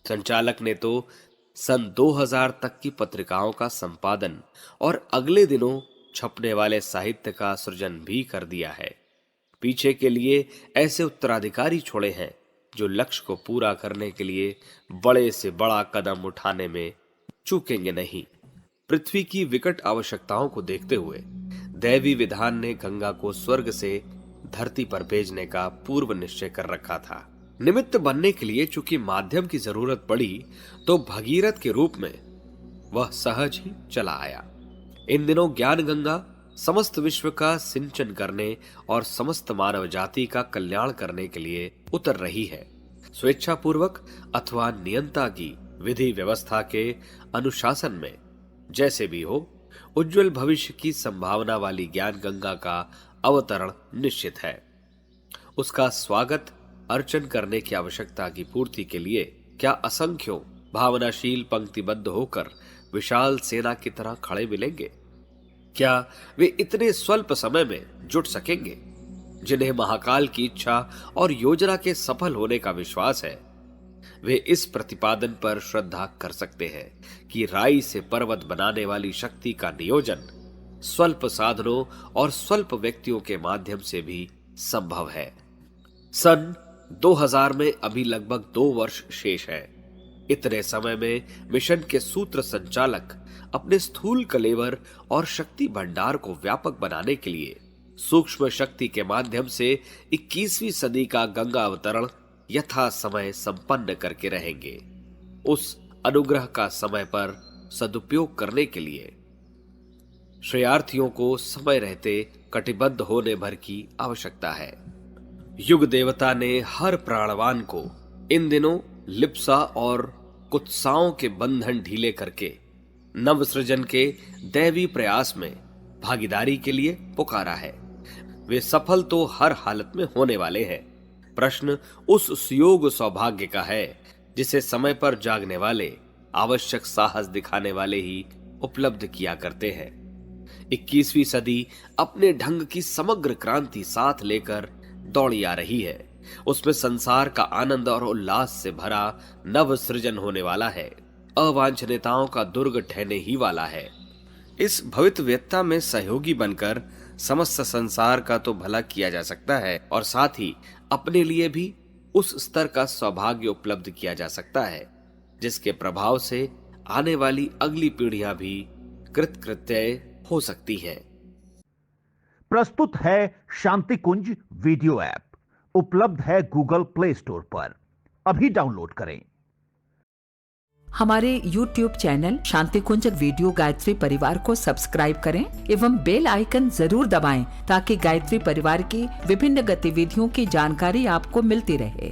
संचालक ने तो सन 2000 तक की पत्रिकाओं का संपादन और अगले दिनों छपने वाले साहित्य का सृजन भी कर दिया है। पीछे के लिए ऐसे उत्तराधिकारी छोड़े हैं जो लक्ष्य को पूरा करने के लिए बड़े से बड़ा कदम उठाने में चूकेंगे नहीं। पृथ्वी की विकट आवश्यकताओं को देखते हुए दैवी विधान ने गंगा को स्वर्ग से धरती पर भेजने का पूर्व निश्चय कर रखा था। निमित्त बनने के लिए चूंकि माध्यम की जरूरत पड़ी तो भगीरथ के रूप में वह सहज ही चला आया। इन दिनों ज्ञान गंगा समस्त विश्व का सिंचन करने और समस्त मानव जाति का कल्याण करने के लिए उतर रही है। स्वेच्छा पूर्वक अथवा नियंता की विधि व्यवस्था के अनुशासन में जैसे भी हो, उज्जवल भविष्य की संभावना वाली ज्ञान गंगा का अवतरण निश्चित है। उसका स्वागत अर्चन करने की आवश्यकता की पूर्ति के लिए क्या असंख्यों भावनाशील पंक्तिबद्ध होकर विशाल सेना की तरह खड़े मिलेंगे? क्या वे इतने स्वल्प समय में जुट सकेंगे? जिन्हें महाकाल की इच्छा और योजना के सफल होने का विश्वास है, वे इस प्रतिपादन पर श्रद्धा कर सकते हैं कि राई से पर्वत बनाने वाली शक्ति का नियोजन स्वल्प साधनों और स्वल्प व्यक्तियों के माध्यम से भी संभव है। सन 2000 में अभी लगभग 2 वर्ष शेष है। इतने समय में मिशन के सूत्र संचालक अपने स्थूल कलेवर और शक्ति भंडार को व्यापक बनाने के लिए सूक्ष्म शक्ति के माध्यम से 21वीं सदी का गंगा अवतरण यथा समय संपन्न करके रहेंगे। उस अनुग्रह का समय पर सदुपयोग करने के लिए श्रेयार्थियों को समय रहते कटिबद्ध होने भर की आवश्यकता है। युग देवता ने हर प्राणवान को इन दिनों लिप्सा और कुत्साओं के बंधन ढीले करके नव सृजन के दैवी प्रयास में भागीदारी के लिए पुकारा है। वे सफल तो हर हालत में होने वाले हैं। प्रश्न उस सुयोग सौभाग्य का है जिसे समय पर जागने वाले, आवश्यक साहस दिखाने वाले ही उपलब्ध किया करते हैं। 21वीं सदी अपने ढंग की समग्र क्रांति साथ लेकर दौड़ी आ रही है। उसमें संसार का आनंद और उल्लास से भरा नव सृजन होने वाला है। अवांछनीयताओं का दुर्ग ढहने ही वाला है। इस भवितव्यता में सहयोगी बनकर समस्त संसार का तो भला किया जा सकता है और साथ ही अपने लिए भी उस स्तर का सौभाग्य उपलब्ध किया जा सकता है जिसके प्रभाव से आने वाली अगली पीढ़ियां भी कृतकृत्य हो सकती हैं। प्रस्तुत है शांति कुंज वीडियो ऐप, उपलब्ध है गूगल प्ले स्टोर पर। अभी डाउनलोड करें। हमारे YouTube चैनल शांति कुंज वीडियो गायत्री परिवार को सब्सक्राइब करें एवं बेल आइकन जरूर दबाएं ताकि गायत्री परिवार की विभिन्न गतिविधियों की जानकारी आपको मिलती रहे।